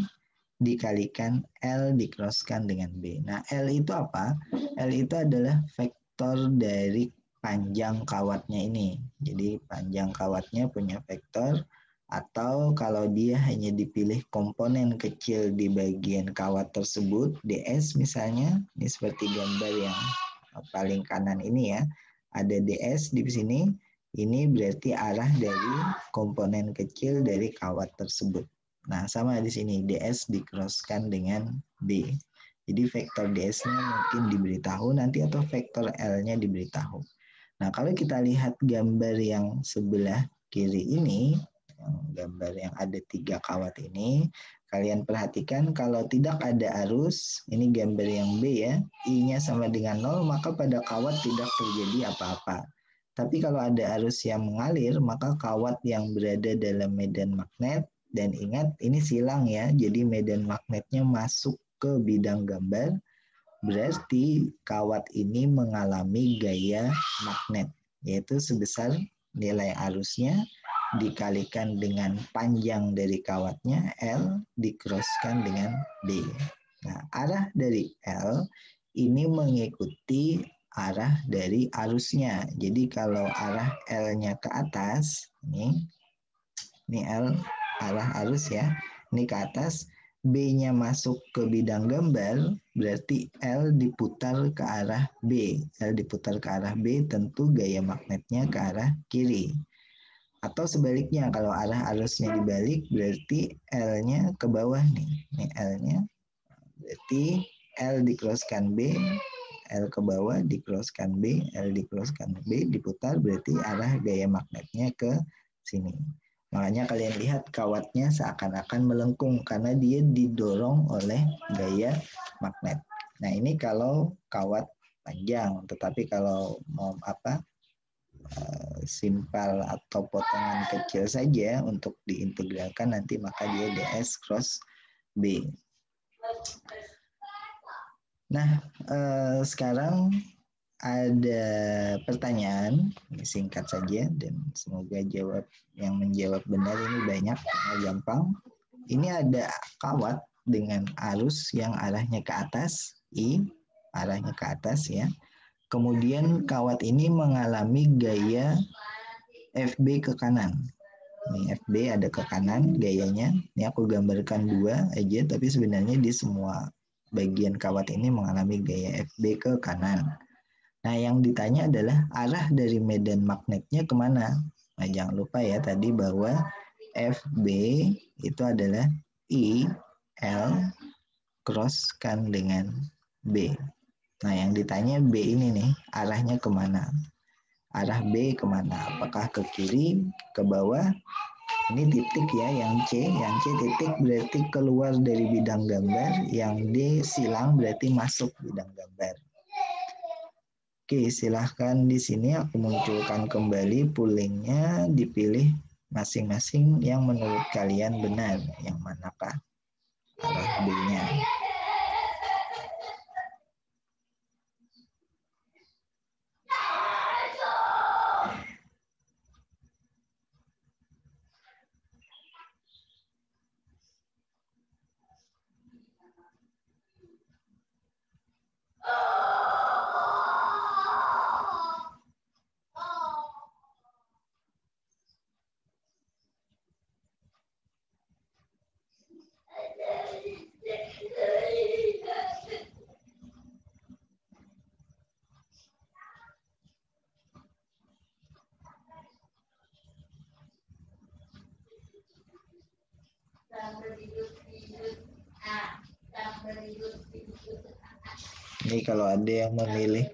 [SPEAKER 2] dikalikan L dikroskan dengan B. Nah, L itu apa? L itu adalah vektor dari panjang kawatnya ini. Jadi panjang kawatnya punya vektor, atau kalau dia hanya dipilih komponen kecil di bagian kawat tersebut, ds misalnya, ini seperti gambar yang paling kanan ini ya, ada ds di sini, ini berarti arah dari komponen kecil dari kawat tersebut. Nah, sama di sini, ds dikroskan dengan b. Jadi vektor ds-nya mungkin diberitahu nanti atau vektor l-nya diberitahu. Nah, kalau kita lihat gambar yang sebelah kiri ini, gambar yang ada 3 kawat ini, kalian perhatikan kalau tidak ada arus, ini gambar yang B ya, I-nya sama dengan 0, maka pada kawat tidak terjadi apa-apa. Tapi kalau ada arus yang mengalir, maka kawat yang berada dalam medan magnet, dan ingat ini silang ya, jadi medan magnetnya masuk ke bidang gambar, berarti kawat ini mengalami gaya magnet, yaitu sebesar nilai arusnya dikalikan dengan panjang dari kawatnya L dikroskan dengan B. Nah, arah dari L ini mengikuti arah dari arusnya. Jadi kalau arah L-nya ke atas, ini L arah arus ya, ini ke atas, B-nya masuk ke bidang gambar, berarti L diputar ke arah B. L diputar ke arah B, tentu gaya magnetnya ke arah kiri. Atau sebaliknya, kalau arah arusnya dibalik, berarti L-nya ke bawah nih. Ini L-nya, berarti L dikroskan B, L ke bawah dikroskan B, L dikroskan B, diputar, berarti arah gaya magnetnya ke sini. Makanya kalian lihat kawatnya seakan-akan melengkung karena dia didorong oleh gaya magnet. Nah, ini kalau kawat panjang, tetapi kalau mau simpal atau potongan kecil saja untuk diintegralkan nanti, maka dia ds cross B. Nah, sekarang ada pertanyaan, ini singkat saja dan semoga yang menjawab benar ini banyak karena gampang. Ini ada kawat dengan arus yang arahnya ke atas, I arahnya ke atas ya. Kemudian kawat ini mengalami gaya FB ke kanan. Ini FB ada ke kanan gayanya. Ini aku gambarkan 2 aja, tapi sebenarnya di semua bagian kawat ini mengalami gaya FB ke kanan. Nah, yang ditanya adalah arah dari medan magnetnya kemana? Nah, jangan lupa ya tadi bahwa FB itu adalah I, L, crosskan dengan B. Nah, yang ditanya B ini nih, arahnya kemana? Arah B kemana? Apakah ke kiri, ke bawah? Ini titik ya, yang C titik berarti keluar dari bidang gambar, yang D silang berarti masuk bidang gambar. Oke, silahkan di sini aku munculkan kembali poolingnya, dipilih masing-masing yang menurut kalian benar, yang manakah arah B-nya. Ini kalau ada yang memilih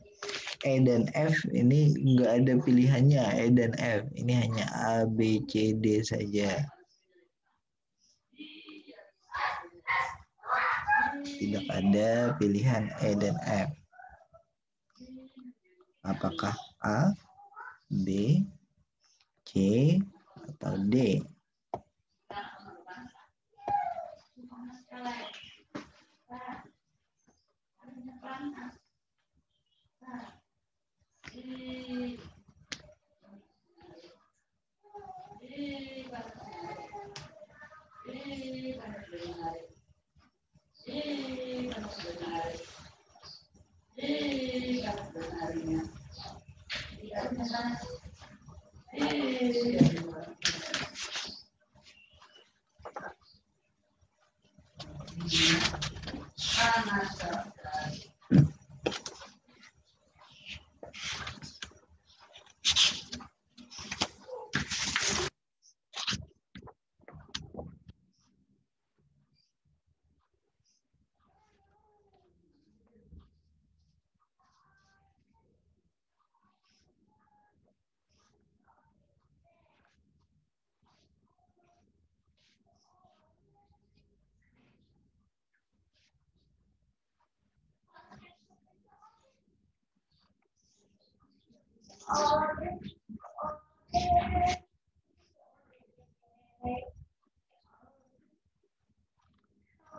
[SPEAKER 2] E dan F, ini nggak ada pilihannya E dan F. Ini hanya A, B, C, D saja. Tidak ada pilihan E dan F. Apakah A, B, C, atau D?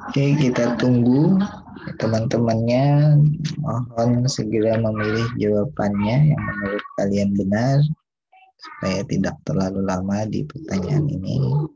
[SPEAKER 2] Oke, kita tunggu teman-temannya. Mohon segera memilih jawabannya yang menurut kalian benar, supaya tidak terlalu lama di pertanyaan ini.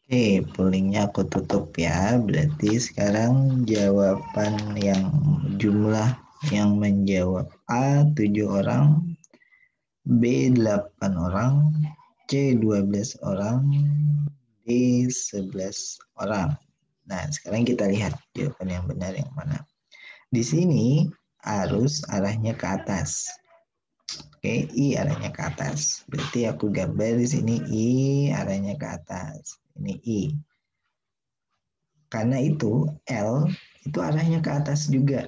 [SPEAKER 2] Oke, pollingnya aku tutup ya. Berarti sekarang jawaban yang jumlah yang menjawab A 7 orang, B 8 orang, C 12 orang, D 11 orang. Nah, sekarang kita lihat jawaban yang benar yang mana. Di sini arus arahnya ke atas. Oke, I arahnya ke atas. Berarti aku gambar di sini I arahnya ke atas. Ini I. Karena itu L itu arahnya ke atas juga.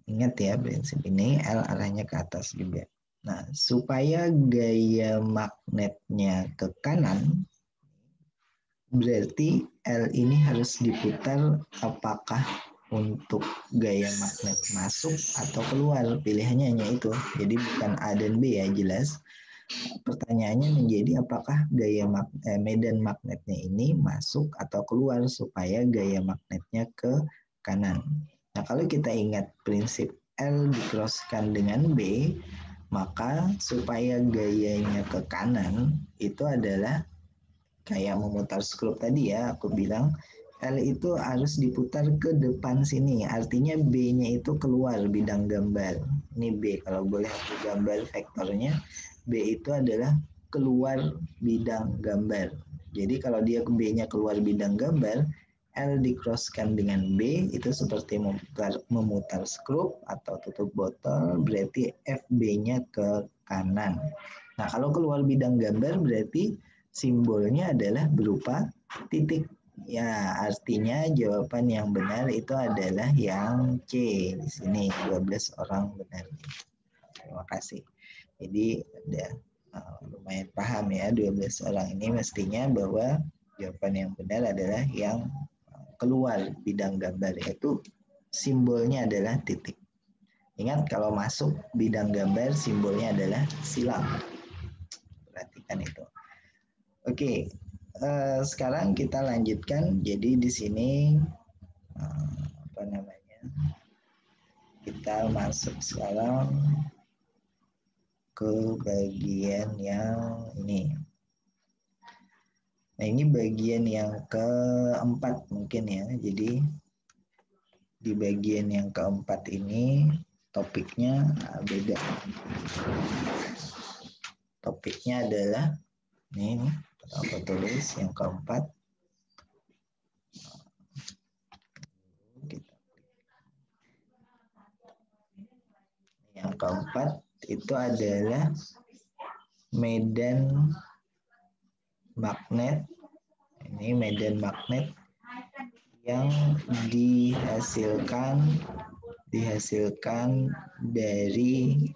[SPEAKER 2] Ingat ya prinsip ini L arahnya ke atas juga. Nah, supaya gaya magnetnya ke kanan, berarti L ini harus diputar apakah untuk gaya magnet masuk atau keluar. Pilihannya hanya itu. Jadi bukan A dan B ya jelas. Pertanyaannya menjadi apakah medan magnetnya ini masuk atau keluar supaya gaya magnetnya ke kanan. Nah, kalau kita ingat prinsip L dikroskan dengan B, maka supaya gayanya ke kanan itu adalah kayak memutar skrup tadi ya, aku bilang L itu harus diputar ke depan sini. Artinya B-nya itu keluar bidang gambar. Ini B, kalau boleh aku gambar vektornya. B itu adalah keluar bidang gambar. Jadi kalau dia ke B-nya keluar bidang gambar, L dikroskan dengan B itu seperti memutar skrup atau tutup botol, berarti FB-nya ke kanan. Nah, kalau keluar bidang gambar berarti simbolnya adalah berupa titik. Ya, artinya jawaban yang benar itu adalah yang C. Di sini 12 orang benar. Terima kasih. Jadi udah lumayan paham ya 12 orang ini mestinya bahwa jawaban yang benar adalah yang keluar bidang gambar, yaitu simbolnya adalah titik. Ingat kalau masuk bidang gambar simbolnya adalah silang. Perhatikan itu. Oke, sekarang kita lanjutkan. Jadi di sini apa namanya? Kita masuk sekarang ke bagian yang ini. Nah, ini bagian yang keempat mungkin ya. Jadi di bagian yang keempat ini topiknya beda. Topiknya adalah ini aku tulis yang keempat. Yang keempat itu adalah medan magnet. Ini medan magnet yang dihasilkan dari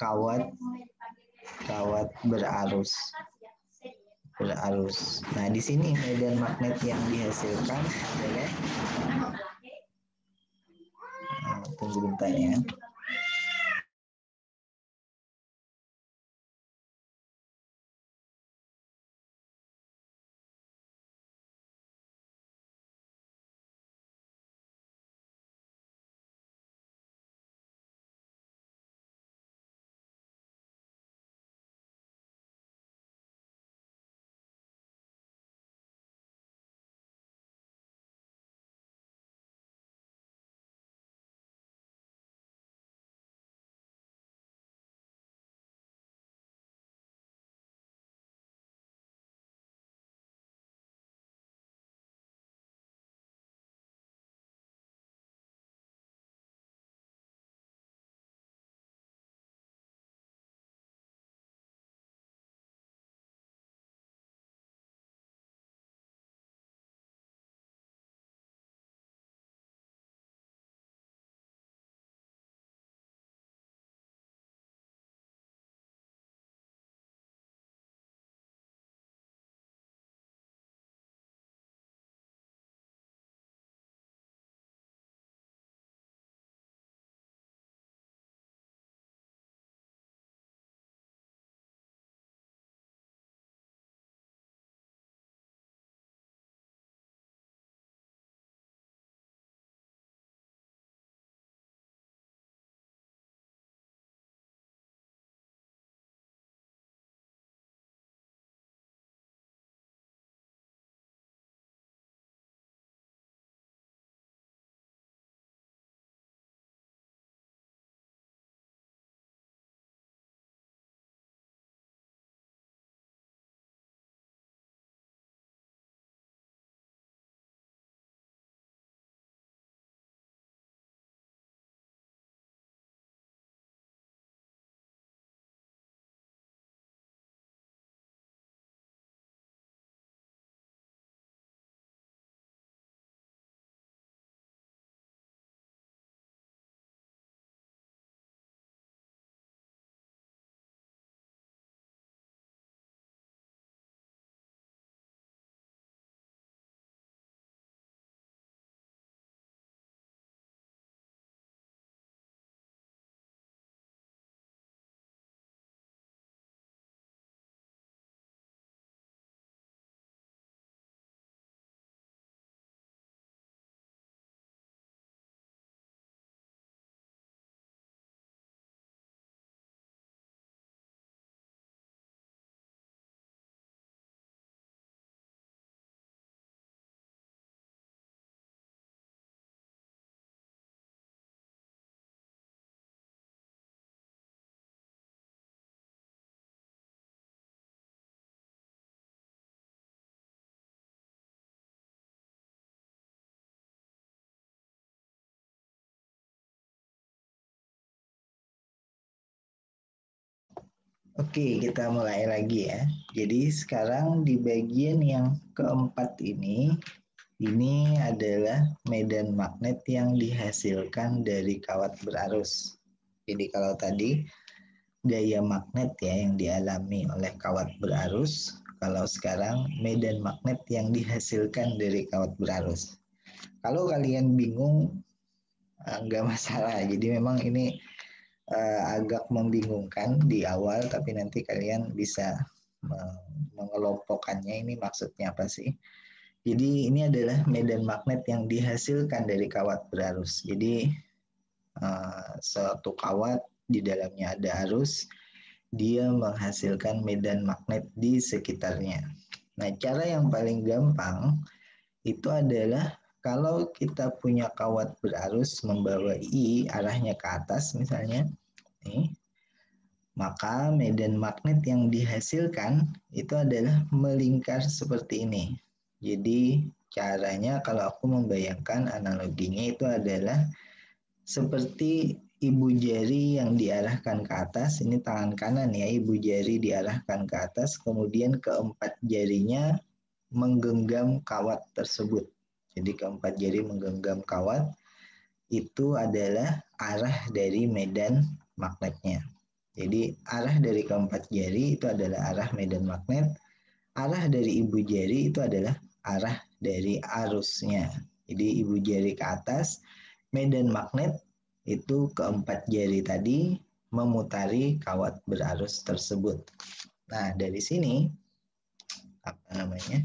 [SPEAKER 2] kawat berarus. Nah, di sini medan magnet yang dihasilkan adalah tunggu bentar ya. Oke, kita mulai lagi ya. Jadi sekarang di bagian yang keempat ini adalah medan magnet yang dihasilkan dari kawat berarus. Jadi kalau tadi gaya magnet ya yang dialami oleh kawat berarus, kalau sekarang medan magnet yang dihasilkan dari kawat berarus. Kalau kalian bingung, nggak masalah. Jadi memang ini agak membingungkan di awal, tapi nanti kalian bisa mengelompokkannya ini maksudnya apa sih. Jadi ini adalah medan magnet yang dihasilkan dari kawat berarus. Jadi suatu kawat di dalamnya ada arus, dia menghasilkan medan magnet di sekitarnya. Nah, cara yang paling gampang itu adalah kalau kita punya kawat berarus membawa I arahnya ke atas misalnya, nih, maka medan magnet yang dihasilkan itu adalah melingkar seperti ini. Jadi caranya kalau aku membayangkan analoginya itu adalah seperti ibu jari yang diarahkan ke atas, ini tangan kanan ya, ibu jari diarahkan ke atas, kemudian keempat jarinya menggenggam kawat tersebut. Jadi keempat jari menggenggam kawat, itu adalah arah dari medan magnetnya. Jadi arah dari keempat jari itu adalah arah medan magnet, arah dari ibu jari itu adalah arah dari arusnya. Jadi ibu jari ke atas, medan magnet itu keempat jari tadi memutari kawat berarus tersebut. Nah, dari sini apa namanya?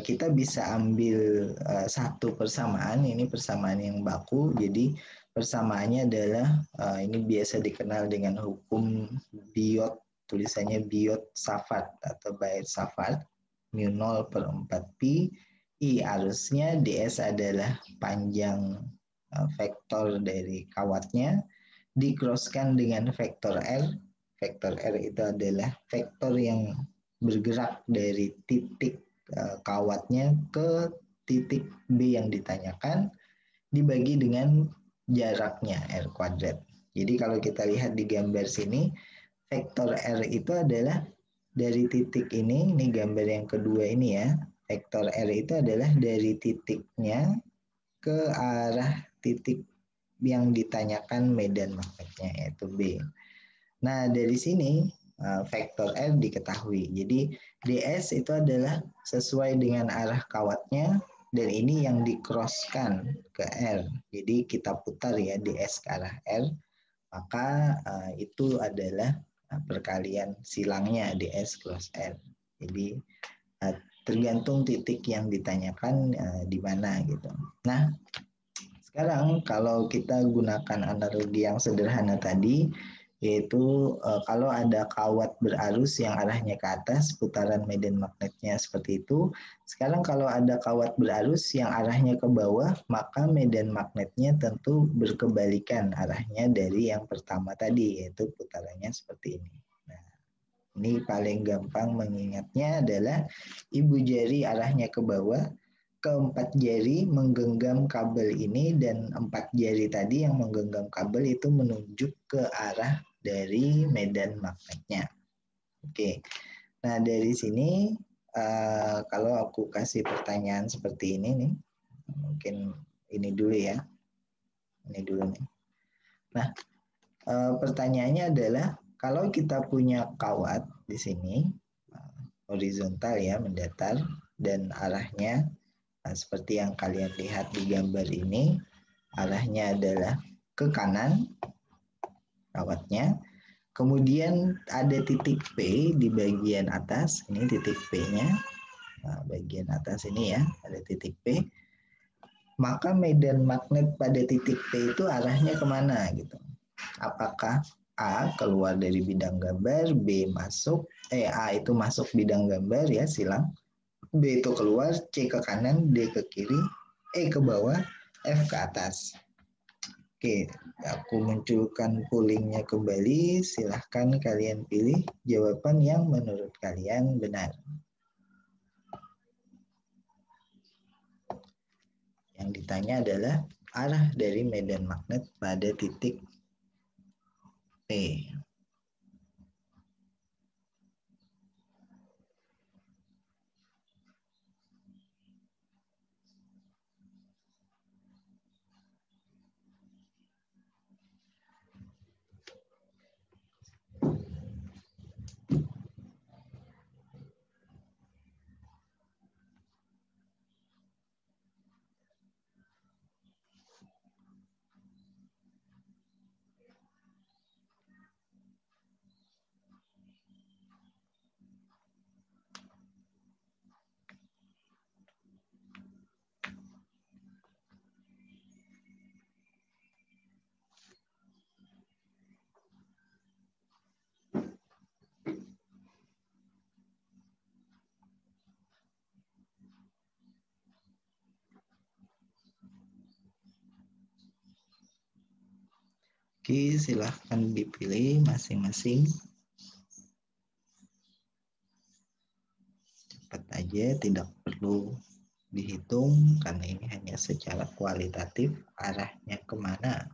[SPEAKER 2] Kita bisa ambil satu persamaan, ini persamaan yang baku. Jadi persamaannya adalah ini biasa dikenal dengan hukum Biot, tulisannya Biot-Savart atau Bayer-Savart, mu 0/4 pi. I arusnya, ds adalah panjang vektor dari kawatnya, dikroskan dengan vektor R. Vektor R itu adalah vektor yang bergerak dari titik kawatnya ke titik B yang ditanyakan, dibagi dengan jaraknya R kuadrat. Jadi kalau kita lihat di gambar sini, vektor R itu adalah dari titik ini gambar yang kedua ini ya, vektor R itu adalah dari titiknya ke arah titik yang ditanyakan medan magnetnya, yaitu B. Nah, dari sini vektor R diketahui. Jadi ds itu adalah sesuai dengan arah kawatnya, dan ini yang dikroskan ke R. Jadi kita putar ya ds ke arah R, maka itu adalah perkalian silangnya ds cross R. Jadi tergantung titik yang ditanyakan di mana gitu. Nah, sekarang kalau kita gunakan analogi yang sederhana tadi, yaitu kalau ada kawat berarus yang arahnya ke atas, putaran medan magnetnya seperti itu. Sekarang kalau ada kawat berarus yang arahnya ke bawah, maka medan magnetnya tentu berkebalikan arahnya dari yang pertama tadi, yaitu putarannya seperti ini. Nah, ini paling gampang mengingatnya adalah ibu jari arahnya ke bawah, keempat jari menggenggam kabel ini, dan empat jari tadi yang menggenggam kabel itu menunjuk ke arah dari medan magnetnya. Oke, nah dari sini kalau aku kasih pertanyaan seperti ini nih, mungkin ini dulu ya, ini dulu nih. Nah, pertanyaannya adalah kalau kita punya kawat di sini horizontal ya, mendatar, dan arahnya seperti yang kalian lihat di gambar ini, arahnya adalah ke kanan kawatnya. Kemudian ada titik P di bagian atas, ini titik P-nya. Nah, bagian atas ini ya, ada titik P. Maka medan magnet pada titik P itu arahnya kemana gitu? Apakah A keluar dari bidang gambar, B masuk, A itu masuk bidang gambar ya, silang. B itu keluar, C ke kanan, D ke kiri, E ke bawah, F ke atas. Oke, aku munculkan pollingnya kembali. Silahkan kalian pilih jawaban yang menurut kalian benar. Yang ditanya adalah arah dari medan magnet pada titik P. Jadi silahkan dipilih masing-masing. Cepat aja, tidak perlu dihitung karena ini hanya secara kualitatif arahnya kemana.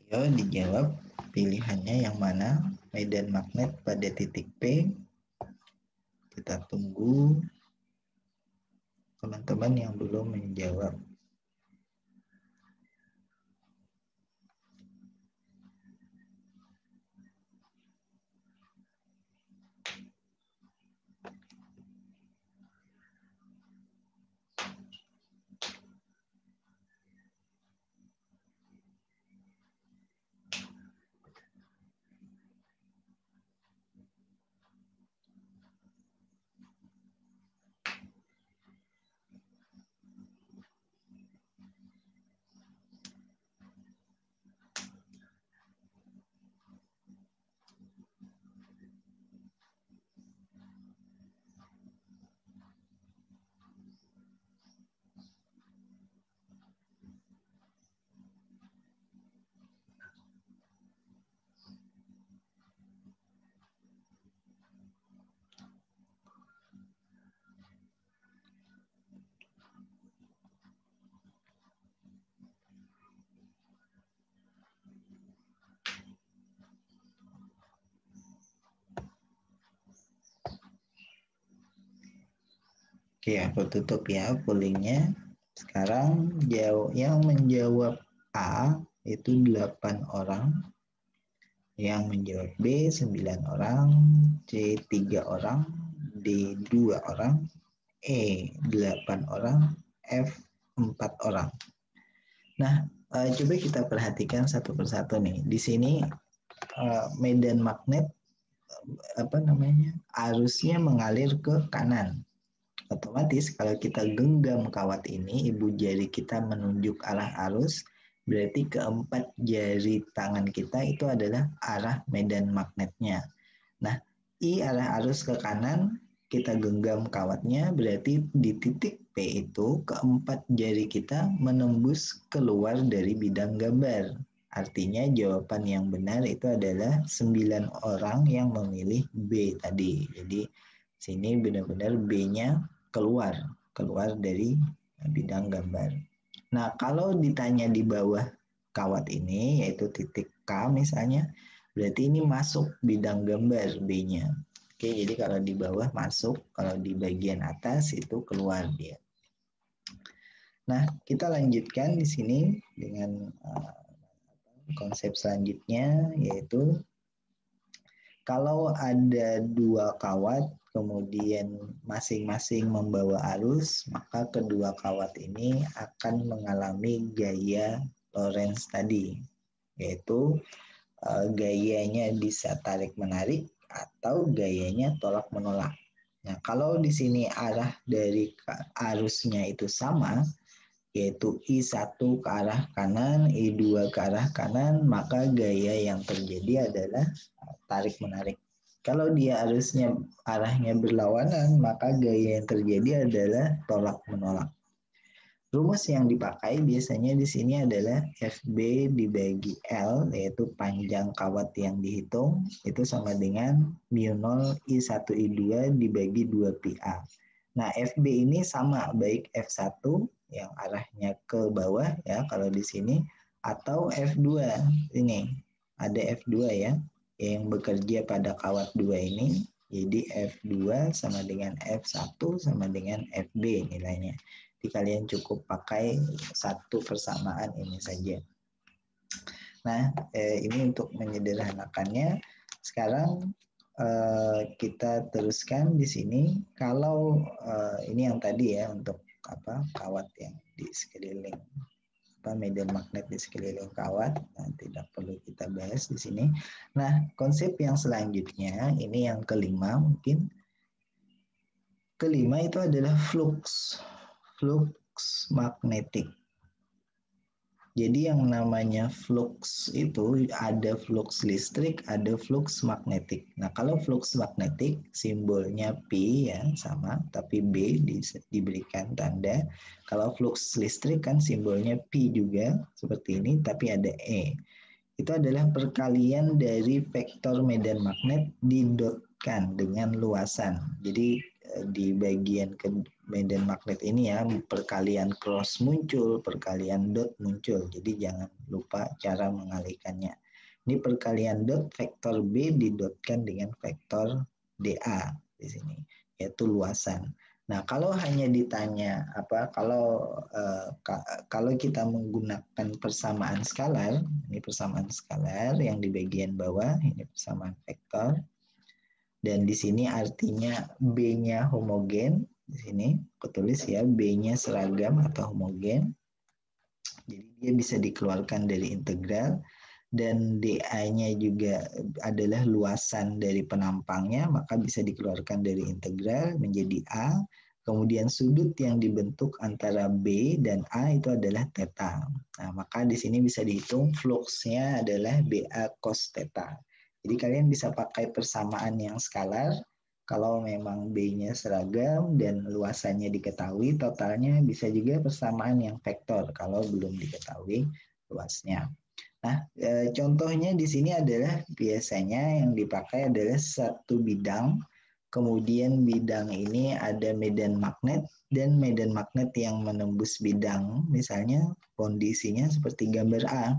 [SPEAKER 2] Ayo dijawab pilihannya yang mana, medan magnet pada titik P. Kita tunggu teman-teman yang belum menjawab. Oke, aku tutup ya pollingnya. Sekarang yang menjawab A itu 8 orang, yang menjawab B 9 orang, C 3 orang, D 2 orang, E 8 orang, F 4 orang. Nah, coba kita perhatikan satu persatu nih. Di sini medan magnet arusnya mengalir ke kanan. Otomatis kalau kita genggam kawat ini, ibu jari kita menunjuk arah arus, berarti keempat jari tangan kita itu adalah arah medan magnetnya. Nah, arah arus ke kanan, kita genggam kawatnya, berarti di titik P itu keempat jari kita menembus keluar dari bidang gambar. Artinya jawaban yang benar itu adalah 9 orang yang memilih B tadi. Jadi sini benar-benar B-nya keluar dari bidang gambar. Nah, kalau ditanya di bawah kawat ini, yaitu titik K misalnya, berarti ini masuk bidang gambar B-nya. Oke, jadi kalau di bawah masuk, kalau di bagian atas itu keluar dia. Nah, kita lanjutkan di sini dengan konsep selanjutnya, yaitu kalau ada 2 kawat, kemudian masing-masing membawa arus, maka kedua kawat ini akan mengalami gaya Lorentz tadi, yaitu gayanya bisa tarik-menarik atau gayanya tolak-menolak. Nah, kalau di sini arah dari arusnya itu sama, yaitu I1 ke arah kanan, I2 ke arah kanan, maka gaya yang terjadi adalah tarik-menarik. Kalau dia arahnya berlawanan, maka gaya yang terjadi adalah tolak-menolak. Rumus yang dipakai biasanya di sini adalah FB dibagi L, yaitu panjang kawat yang dihitung, itu sama dengan mu0 I1 I2 dibagi 2PA. Nah, FB ini sama baik F1 yang arahnya ke bawah ya kalau di sini, atau F2 ini. Ada F2 ya yang bekerja pada kawat 2 ini. Jadi F2 sama dengan F1 sama dengan FB nilainya. Jadi kalian cukup pakai satu persamaan ini saja. Nah, ini untuk menyederhanakannya. Sekarang kita teruskan di sini. Kalau ini yang tadi ya untuk kawat yang di sekeliling medan magnet di sekeliling kawat, nah, tidak perlu kita bahas di sini. Nah, konsep yang selanjutnya ini yang kelima mungkin. Kelima itu adalah flux magnetik. Jadi yang namanya flux itu ada flux listrik, ada flux magnetik. Nah, kalau flux magnetik simbolnya P ya sama, tapi B diberikan tanda. Kalau flux listrik kan simbolnya P juga seperti ini, tapi ada E. Itu adalah perkalian dari vektor medan magnet didotkan dengan luasan. Jadi di bagian ke medan magnet ini ya, perkalian cross muncul, perkalian dot muncul. Jadi jangan lupa cara mengalihkannya. Ini perkalian dot vektor B didotkan dengan vektor DA di sini, yaitu luasan. Nah, kalau hanya ditanya kalau kita menggunakan persamaan skalar, ini persamaan skalar yang di bagian bawah, ini persamaan vektor. Dan di sini artinya B-nya homogen, di sini aku tulis ya, B-nya seragam atau homogen. Jadi dia bisa dikeluarkan dari integral. Dan DA-nya juga adalah luasan dari penampangnya, maka bisa dikeluarkan dari integral menjadi A. Kemudian sudut yang dibentuk antara B dan A itu adalah theta. Nah, maka di sini bisa dihitung fluxnya adalah BA cos theta. Jadi kalian bisa pakai persamaan yang skalar. Kalau memang B-nya seragam dan luasannya diketahui, totalnya bisa juga persamaan yang vektor kalau belum diketahui luasnya. Nah, contohnya di sini adalah biasanya yang dipakai adalah satu bidang, kemudian bidang ini ada medan magnet dan medan magnet yang menembus bidang, misalnya kondisinya seperti gambar A.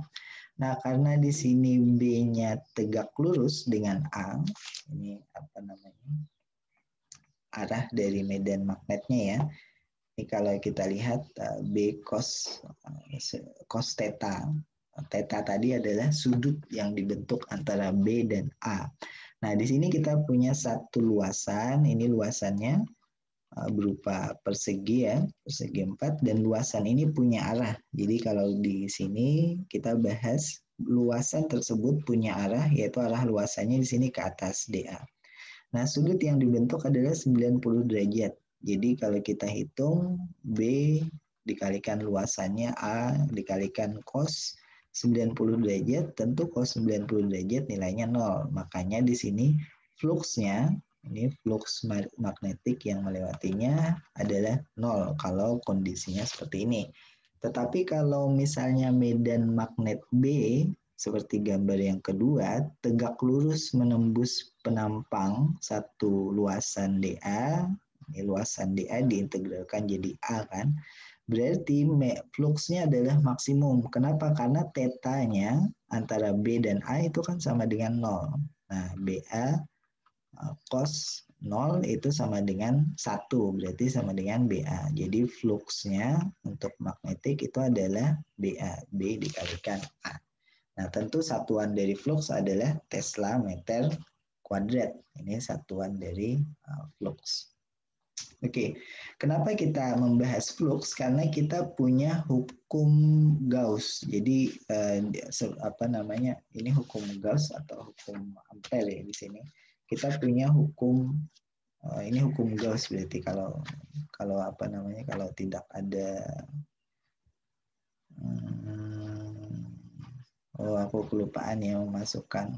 [SPEAKER 2] Nah, karena di sini B-nya tegak lurus dengan A, ini arah dari medan magnetnya ya. Ini kalau kita lihat B cos theta. Theta tadi adalah sudut yang dibentuk antara B dan A. Nah, di sini kita punya satu luasan. Ini luasannya berupa persegi ya, persegi 4. Dan luasan ini punya arah. Jadi kalau di sini kita bahas luasan tersebut punya arah, yaitu arah luasannya di sini ke atas DA. Nah, sudut yang dibentuk adalah 90 derajat. Jadi kalau kita hitung B dikalikan luasannya A dikalikan cos 90 derajat, tentu cos 90 derajat nilainya 0. Makanya di sini fluxnya, ini flux magnetik yang melewatinya adalah 0 kalau kondisinya seperti ini. Tetapi kalau misalnya medan magnet B seperti gambar yang kedua, tegak lurus menembus penampang satu luasan dA, ini luasan dA diintegralkan jadi A kan, berarti fluxnya adalah maksimum. Kenapa? Karena tetanya antara B dan A itu kan sama dengan 0. Nah, BA cos 0 itu sama dengan 1, berarti sama dengan BA. Jadi fluxnya untuk magnetik itu adalah BA, B dikalikan A. Nah, tentu satuan dari flux adalah Tesla meter kuadrat. Ini satuan dari flux. Oke, kenapa kita membahas flux? Karena kita punya hukum Gauss. Jadi apa namanya? Ini hukum Gauss atau hukum Ampere ya di sini. Kita punya hukum ini hukum Gauss berarti kalau apa namanya? Kalau tidak ada oh, aku kelupaan ya memasukkan.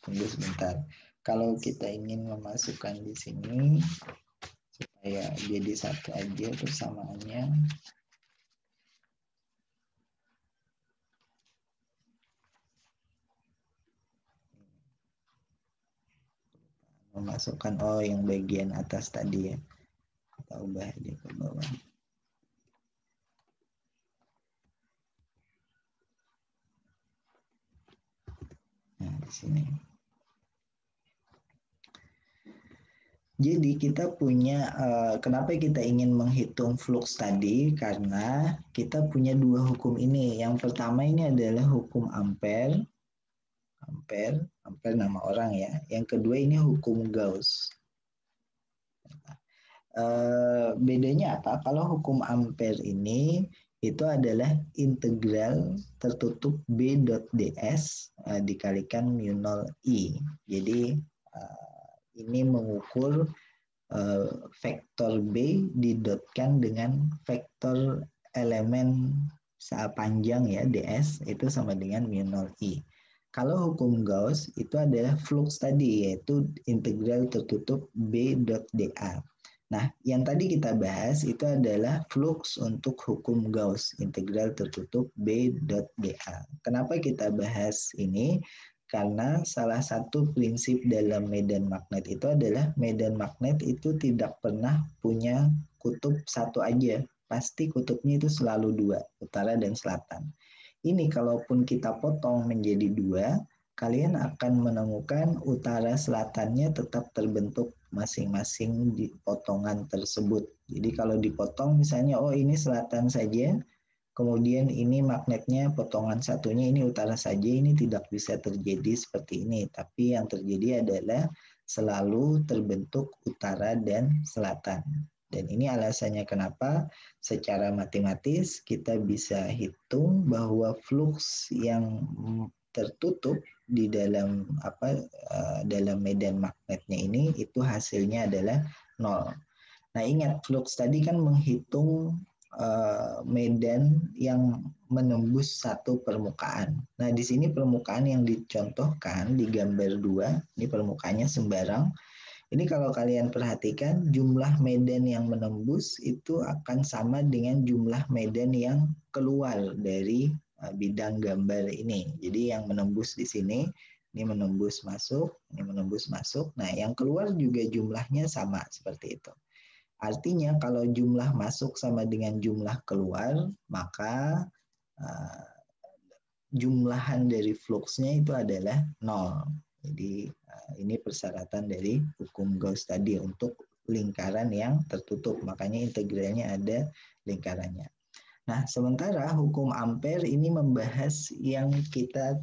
[SPEAKER 2] Tunggu sebentar. Kalau kita ingin memasukkan di sini supaya jadi satu aja persamaannya. Memasukkan yang bagian atas tadi ya. Kita ubah aja ke bawah. Nah, di sini. Jadi kita punya, kenapa kita ingin menghitung flux tadi? Karena kita punya dua hukum ini. Yang pertama ini adalah hukum Ampere. Ampere nama orang ya. Yang kedua ini hukum Gauss. Bedanya apa? Kalau hukum Ampere ini itu adalah integral tertutup B dot ds dikalikan mu 0 I. Jadi ini mengukur vektor B didotkan dengan vektor elemen panjang ya ds itu sama dengan mu 0 I. Kalau hukum Gauss itu adalah flux tadi yaitu integral tertutup B dot dA. Nah, yang tadi kita bahas itu adalah flux untuk hukum Gauss, integral tertutup B dot dA. Kenapa kita bahas ini? Karena salah satu prinsip dalam medan magnet itu adalah medan magnet itu tidak pernah punya kutub satu aja. Pasti kutubnya itu selalu dua, utara dan selatan. Ini kalaupun kita potong menjadi dua, kalian akan menemukan utara selatannya tetap terbentuk masing-masing di potongan tersebut. Jadi kalau dipotong misalnya, ini selatan saja, kemudian ini magnetnya potongan satunya ini utara saja, ini tidak bisa terjadi seperti ini. Tapi yang terjadi adalah selalu terbentuk utara dan selatan. Dan ini alasannya kenapa secara matematis kita bisa hitung bahwa flux yang tertutup di dalam dalam medan magnetnya ini itu hasilnya adalah 0. Nah, ingat flux tadi kan menghitung medan yang menembus satu permukaan. Nah, di sini permukaan yang dicontohkan di gambar 2, ini permukaannya sembarang. Ini kalau kalian perhatikan jumlah medan yang menembus itu akan sama dengan jumlah medan yang keluar dari bidang gambar ini. Jadi yang menembus di sini, ini menembus masuk, ini menembus masuk. Nah, yang keluar juga jumlahnya sama seperti itu. Artinya kalau jumlah masuk sama dengan jumlah keluar, maka jumlahan dari fluxnya itu adalah 0. Jadi ini persyaratan dari hukum Gauss tadi untuk lingkaran yang tertutup. Makanya integralnya ada lingkarannya. Nah, sementara hukum Ampere ini membahas yang kita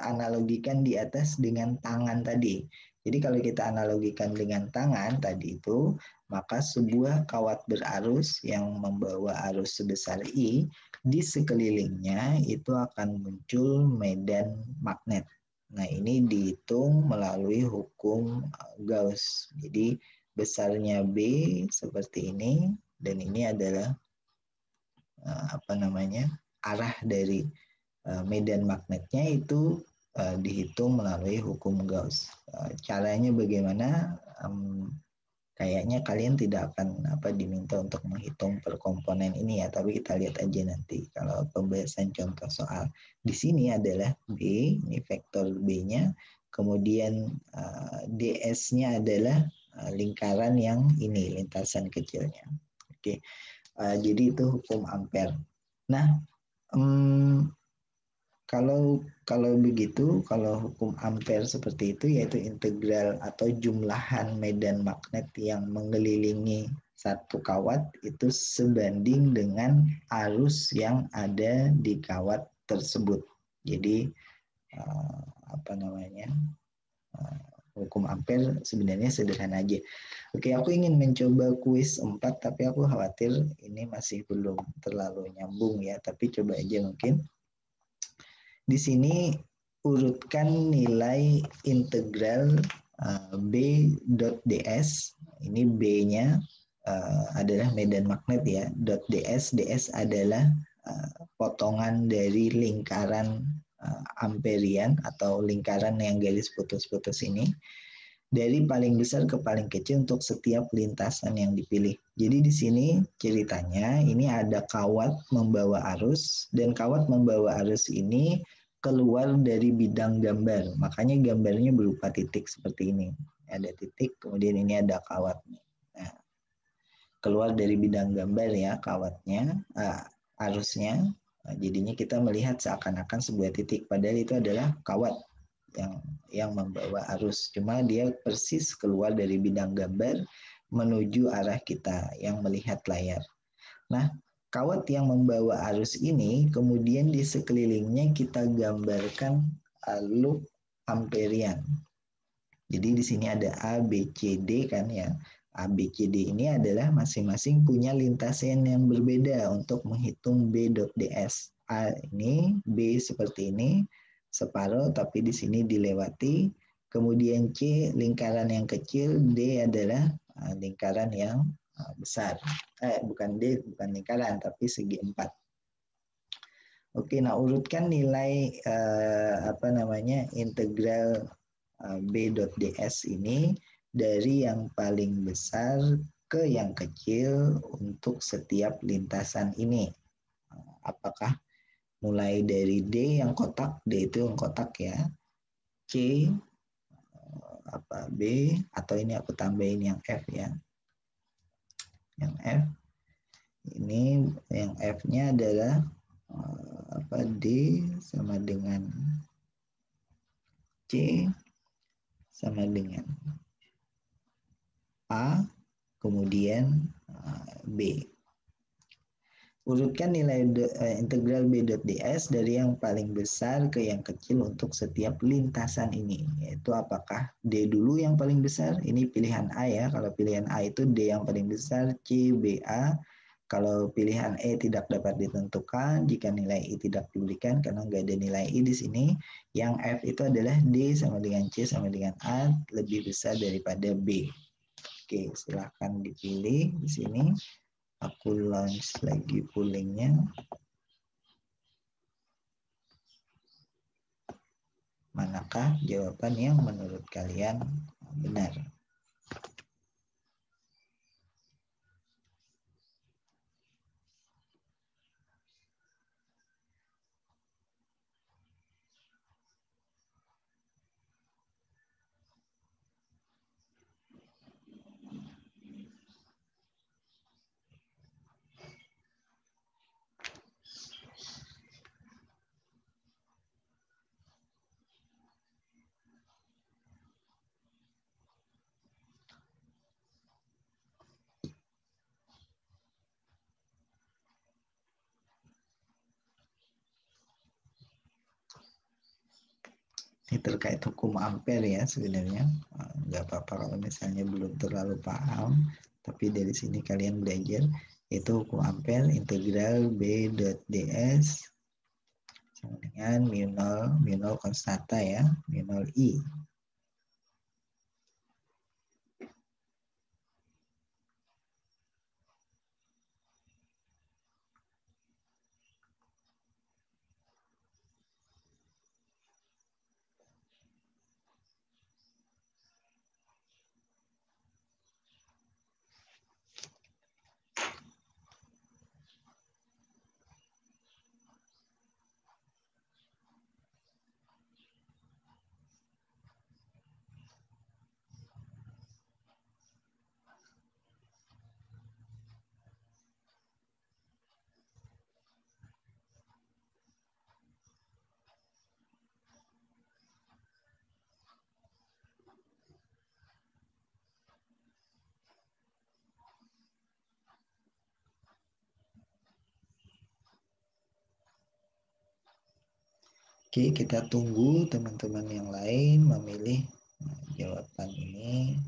[SPEAKER 2] analogikan di atas dengan tangan tadi. Jadi kalau kita analogikan dengan tangan tadi itu, maka sebuah kawat berarus yang membawa arus sebesar I, di sekelilingnya itu akan muncul medan magnet. Nah, ini dihitung melalui hukum Gauss. Jadi besarnya B seperti ini, dan ini adalah arah dari medan magnetnya itu dihitung melalui hukum Gauss. Caranya bagaimana? kayaknya kalian tidak akan diminta untuk menghitung per komponen ini ya, tapi kita lihat aja nanti kalau pembahasan contoh soal. Di sini adalah B, ini vektor B-nya, kemudian ds-nya adalah lingkaran yang ini, lintasan kecilnya. Oke, jadi itu hukum Ampere. Nah, kalau begitu, kalau hukum Ampere seperti itu, yaitu integral atau jumlahan medan magnet yang mengelilingi satu kawat itu sebanding dengan arus yang ada di kawat tersebut. Jadi hukum Ampere sebenarnya sederhana aja. Oke, aku ingin mencoba kuis 4, tapi aku khawatir ini masih belum terlalu nyambung ya, tapi coba aja mungkin. Di sini urutkan nilai integral B.ds. Ini B-nya adalah medan magnet ya. .ds, ds adalah potongan dari lingkaran amperian atau lingkaran yang garis putus-putus ini. Dari paling besar ke paling kecil untuk setiap lintasan yang dipilih. Jadi di sini ceritanya ini ada kawat membawa arus, dan kawat membawa arus ini keluar dari bidang gambar. Makanya gambarnya berupa titik seperti ini. Ada titik, kemudian ini ada kawat. Nah, keluar dari bidang gambar ya kawatnya, arusnya. Nah, jadinya kita melihat seakan-akan sebuah titik, padahal itu adalah kawat yang membawa arus. Cuma dia persis keluar dari bidang gambar menuju arah kita yang melihat layar. Nah, kawat yang membawa arus ini kemudian di sekelilingnya kita gambarkan loop amperian. Jadi di sini ada A, B, C, D kan ya. A, B, C, D ini adalah masing-masing punya lintasan yang berbeda untuk menghitung B.ds. A ini, B seperti ini, separuh tapi di sini dilewati. Kemudian C lingkaran yang kecil, D adalah lingkaran yang besar. Bukan D, bukan lingkaran tapi segi 4. Oke, nah urutkan nilai integral B.ds ini dari yang paling besar ke yang kecil untuk setiap lintasan ini. Apakah mulai dari D yang kotak, D itu yang kotak ya, C B, atau ini aku tambahin yang F ya. Yang F ini, yang F-nya adalah D sama dengan C sama dengan A, kemudian B. Urutkan nilai integral B.ds dari yang paling besar ke yang kecil untuk setiap lintasan ini. Yaitu apakah D dulu yang paling besar? Ini pilihan A ya. Kalau pilihan A itu D yang paling besar, C, B, A. Kalau pilihan E tidak dapat ditentukan jika nilai I tidak diberikan karena nggak ada nilai I di sini. Yang F itu adalah D sama dengan C sama dengan A lebih besar daripada B. Oke, silahkan dipilih di sini. Aku launch lagi pollingnya. Manakah jawaban yang menurut kalian benar? Ini terkait hukum Ampere ya sebenarnya. Nggak apa-apa kalau misalnya belum terlalu paham, tapi dari sini kalian belajar. Itu hukum Ampere, integral B.ds sama dengan mu 0 konstanta ya, mu 0 I. Oke, kita tunggu teman-teman yang lain memilih jawaban ini.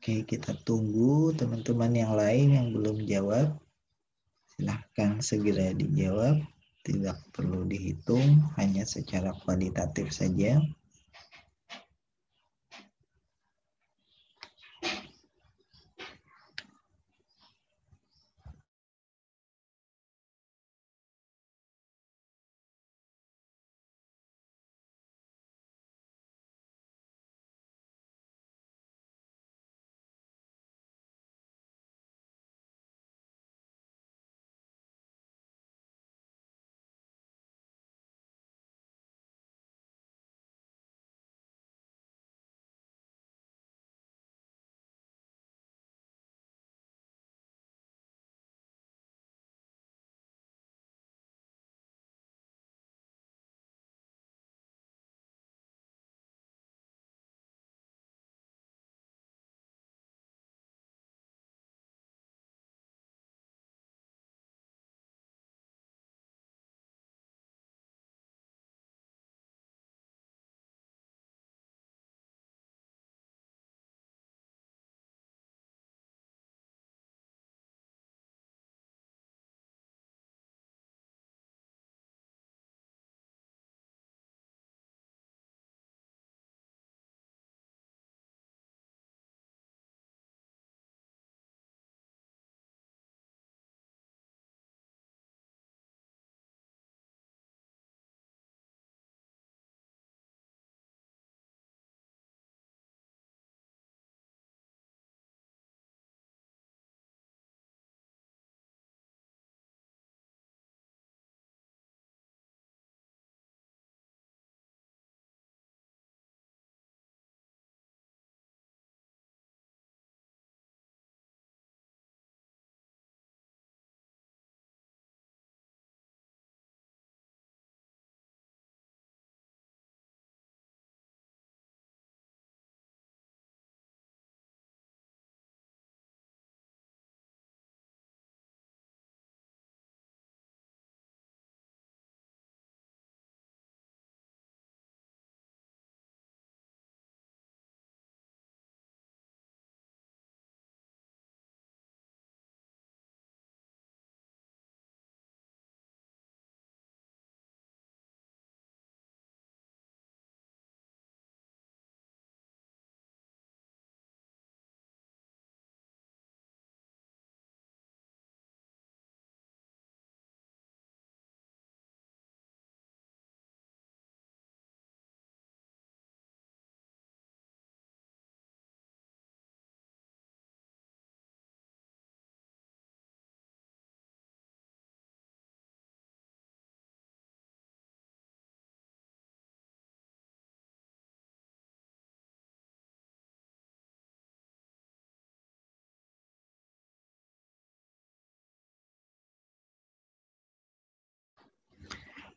[SPEAKER 2] Oke, kita tunggu teman-teman yang lain yang belum jawab. Silahkan segera dijawab. Tidak perlu dihitung, hanya secara kualitatif saja.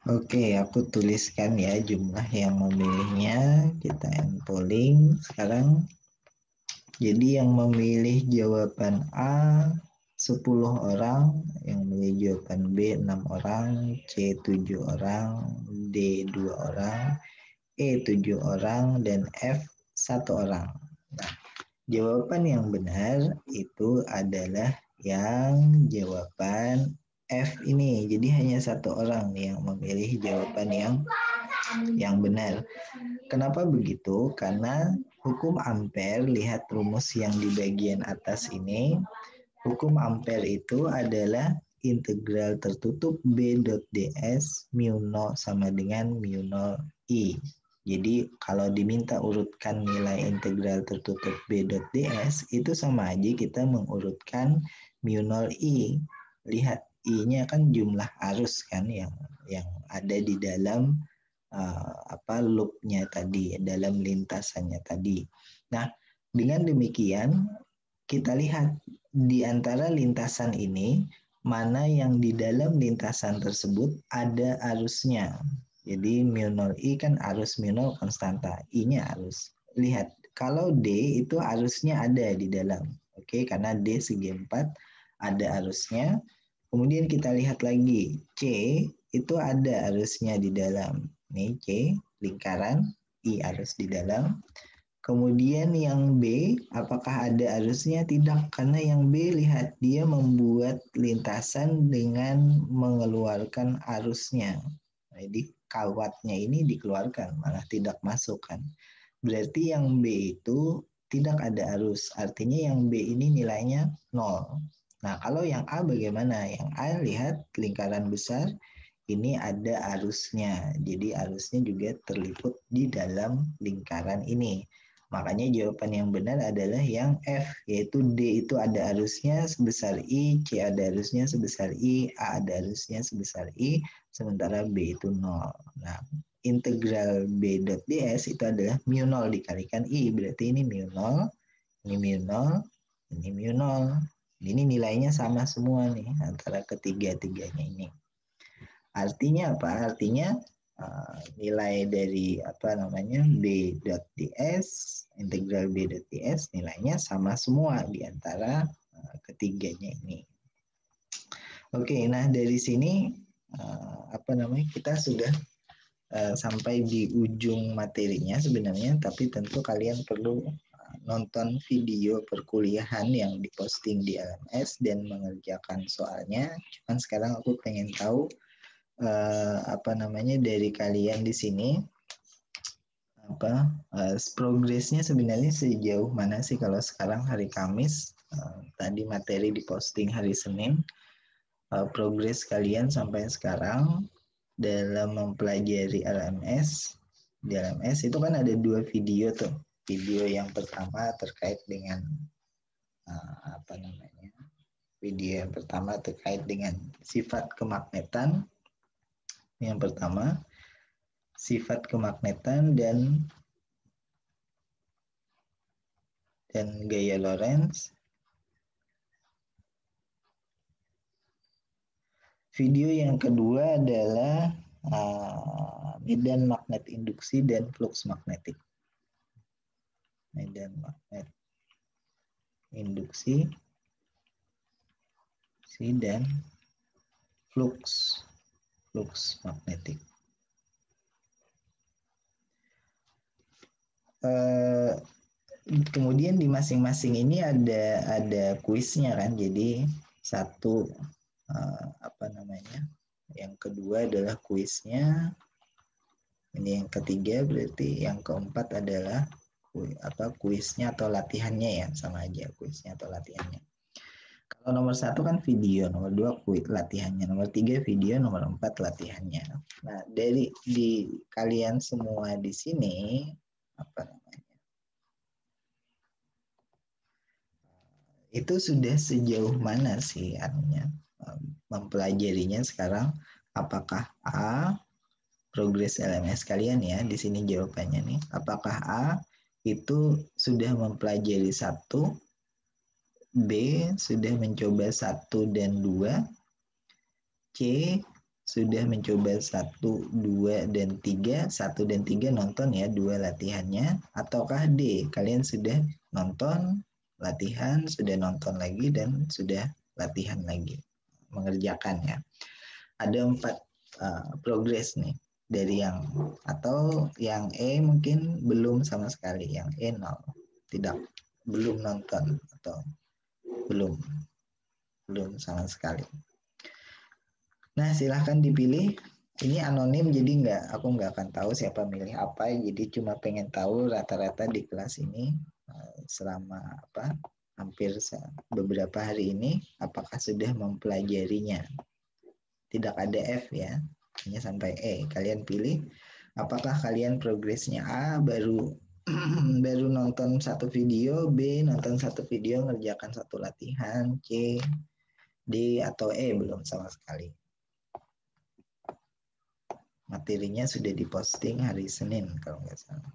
[SPEAKER 2] Oke, aku tuliskan ya jumlah yang memilihnya. Kita end polling sekarang. Jadi yang memilih jawaban A 10 orang, yang memilih jawaban B 6 orang, C 7 orang, D 2 orang, E 7 orang, dan F 1 orang. Nah, jawaban yang benar itu adalah yang jawaban F ini. Jadi hanya 1 orang yang memilih jawaban yang yang benar. Kenapa begitu? Karena hukum Ampere, lihat rumus yang di bagian atas ini. Hukum Ampere itu adalah integral tertutup B dot ds mu 0 sama dengan mu 0 I. Jadi kalau diminta urutkan nilai integral tertutup B dot ds, itu sama aja kita mengurutkan mu 0 I. Lihat, I-nya kan jumlah arus kan yang ada di dalam loopnya tadi, dalam lintasannya tadi. Nah, dengan demikian kita lihat di antara lintasan ini mana yang di dalam lintasan tersebut ada arusnya. Jadi mu 0 I kan arus mu 0 konstanta, I-nya arus. Lihat, kalau D itu arusnya ada di dalam. Oke, karena D segi 4 ada arusnya. Kemudian kita lihat lagi, C itu ada arusnya di dalam. Nih C, lingkaran, I arus di dalam. Kemudian yang B, apakah ada arusnya? Tidak, karena yang B, lihat, dia membuat lintasan dengan mengeluarkan arusnya. Jadi kawatnya ini dikeluarkan, malah tidak masuk kan. Berarti yang B itu tidak ada arus, artinya yang B ini nilainya 0. Nah, kalau yang A bagaimana? Yang A, lihat lingkaran besar, ini ada arusnya. Jadi arusnya juga terliput di dalam lingkaran ini. Makanya jawaban yang benar adalah yang F, yaitu D itu ada arusnya sebesar I, C ada arusnya sebesar I, A ada arusnya sebesar I, sementara B itu 0. Nah, integral B dot ds itu adalah mu 0 dikalikan I, berarti ini mu 0, ini mu 0, ini mu 0. Ini nilainya sama semua nih antara ketiga-tiganya ini. Artinya apa? Artinya nilai dari B dot ds, integral B dot ds nilainya sama semua di antara ketiganya ini. Oke, nah dari sini kita sudah sampai di ujung materinya sebenarnya, tapi tentu kalian perlu nonton video perkuliahan yang diposting di LMS dan mengerjakan soalnya. Cuman sekarang aku pengen tahu dari kalian di sini progresnya sebenarnya sejauh mana sih kalau sekarang hari Kamis, tadi materi diposting hari Senin, progres kalian sampai sekarang dalam mempelajari LMS. Di LMS itu kan ada 2 video tuh. Video yang pertama terkait dengan video yang pertama terkait dengan sifat kemagnetan. Yang pertama, sifat kemagnetan dan gaya Lorentz. Video yang kedua adalah medan magnet induksi dan flux magnetik. Medan magnet induksi dan flux magnetik. Kemudian di masing-masing ini ada kuisnya kan. Jadi satu yang kedua adalah kuisnya. Ini yang ketiga, berarti yang keempat adalah kuisnya atau latihannya ya, sama aja kuisnya atau latihannya. Kalau nomor 1 kan video, nomor 2 kuis latihannya, nomor 3 video, nomor 4 latihannya. Nah, di kalian semua di sini itu sudah sejauh mana sih mempelajarinya sekarang? Apakah A, progres LMS kalian ya, di sini jawabannya nih. Apakah A itu sudah mempelajari 1, B sudah mencoba 1 dan 2, C sudah mencoba 1, 2, dan 3, 1 dan 3 nonton ya, 2 latihannya, ataukah D, kalian sudah nonton, latihan, sudah nonton lagi, dan sudah latihan lagi, mengerjakan ya. Ada 4 progres nih, dari atau yang E mungkin belum sama sekali, yang E 0, belum nonton, atau belum sama sekali. Nah, silahkan dipilih Ini anonim jadi aku nggak akan tahu siapa milih apa. Jadi cuma pengen tahu rata-rata di kelas ini selama hampir beberapa hari ini apakah sudah mempelajarinya. Tidak ada F ya, hanya sampai E. Kalian pilih apakah kalian progresnya A baru baru nonton satu video, B nonton satu video ngerjakan satu latihan, C, D atau E belum sama sekali. Materinya sudah diposting hari Senin kalau nggak salah.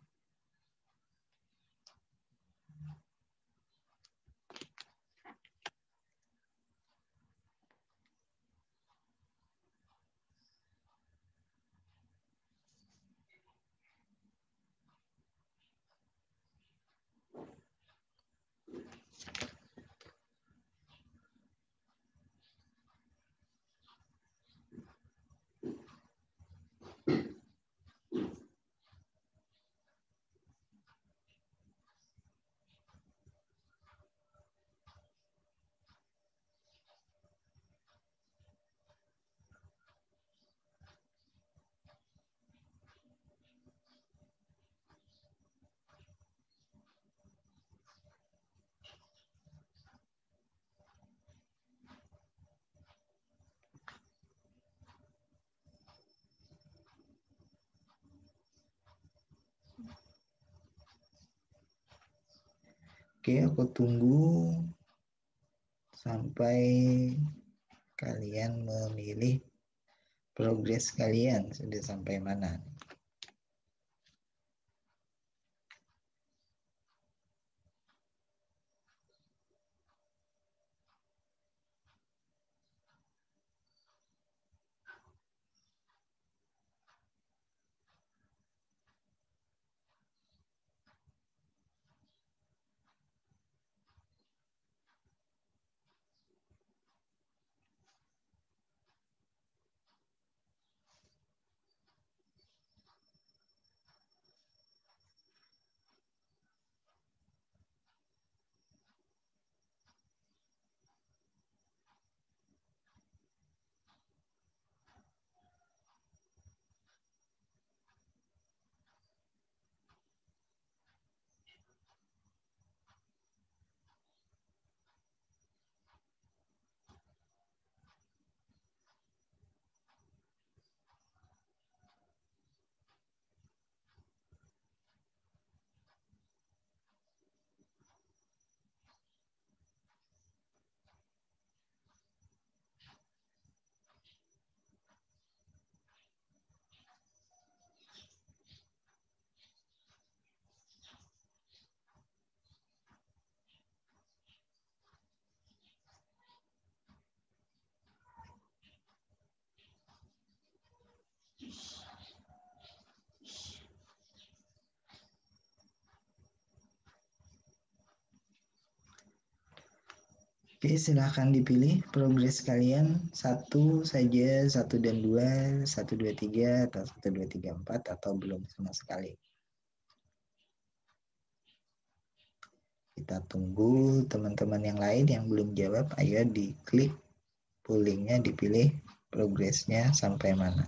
[SPEAKER 2] Oke, aku tunggu sampai kalian memilih progres kalian sudah sampai mana. Oke, silahkan dipilih progres kalian satu saja, 1 dan 2, 1, 2, 3, atau 1, 2, 3, 4, atau belum sama sekali. Kita tunggu teman-teman yang lain yang belum jawab, ayo diklik pollingnya, dipilih progresnya sampai mana.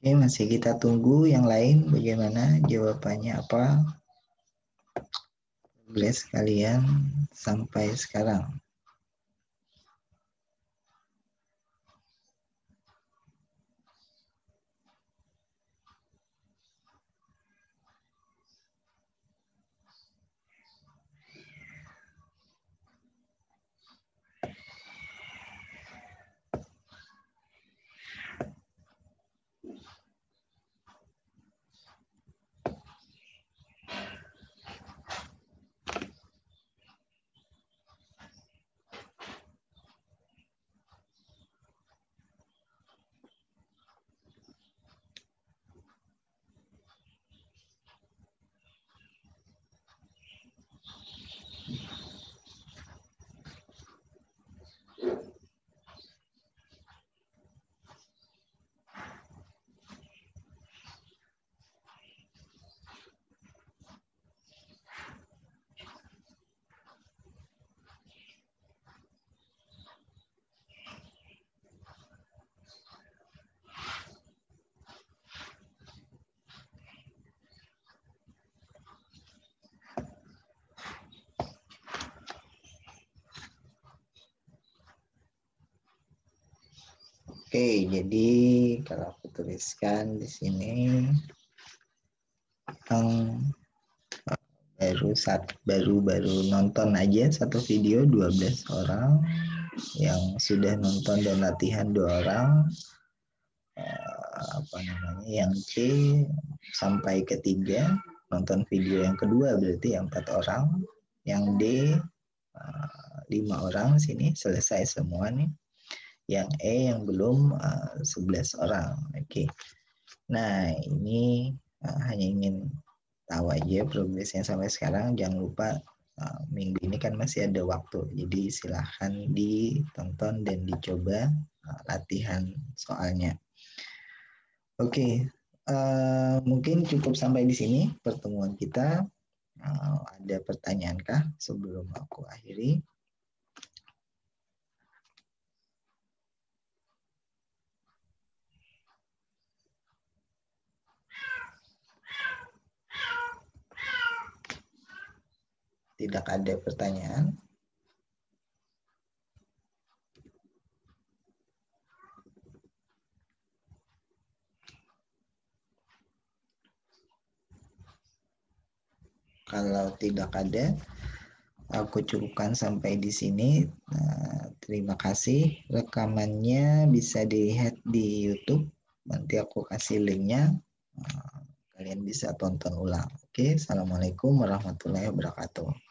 [SPEAKER 2] Oke, masih kita tunggu yang lain bagaimana jawabannya apa progres kalian sampai sekarang. Oke, jadi kalau aku tuliskan di sini yang baru nonton aja satu video 12 orang, yang sudah nonton dan latihan 2 orang, yang C sampai ketiga nonton video yang kedua berarti yang 4 orang, yang D 5 orang sini selesai semua nih. Yang E yang belum 11 orang. Oke. Nah, ini hanya ingin tahu aja progresnya sampai sekarang. Jangan lupa minggu ini kan masih ada waktu. Jadi silahkan ditonton dan dicoba latihan soalnya. Oke. Mungkin cukup sampai di sini pertemuan kita. Ada pertanyaankah sebelum aku akhiri? Tidak ada pertanyaan. Kalau tidak ada, aku cukupkan sampai di sini. Terima kasih. Rekamannya bisa dilihat di YouTube. Nanti aku kasih linknya. Kalian bisa tonton ulang. Oke, assalamualaikum warahmatullahi wabarakatuh.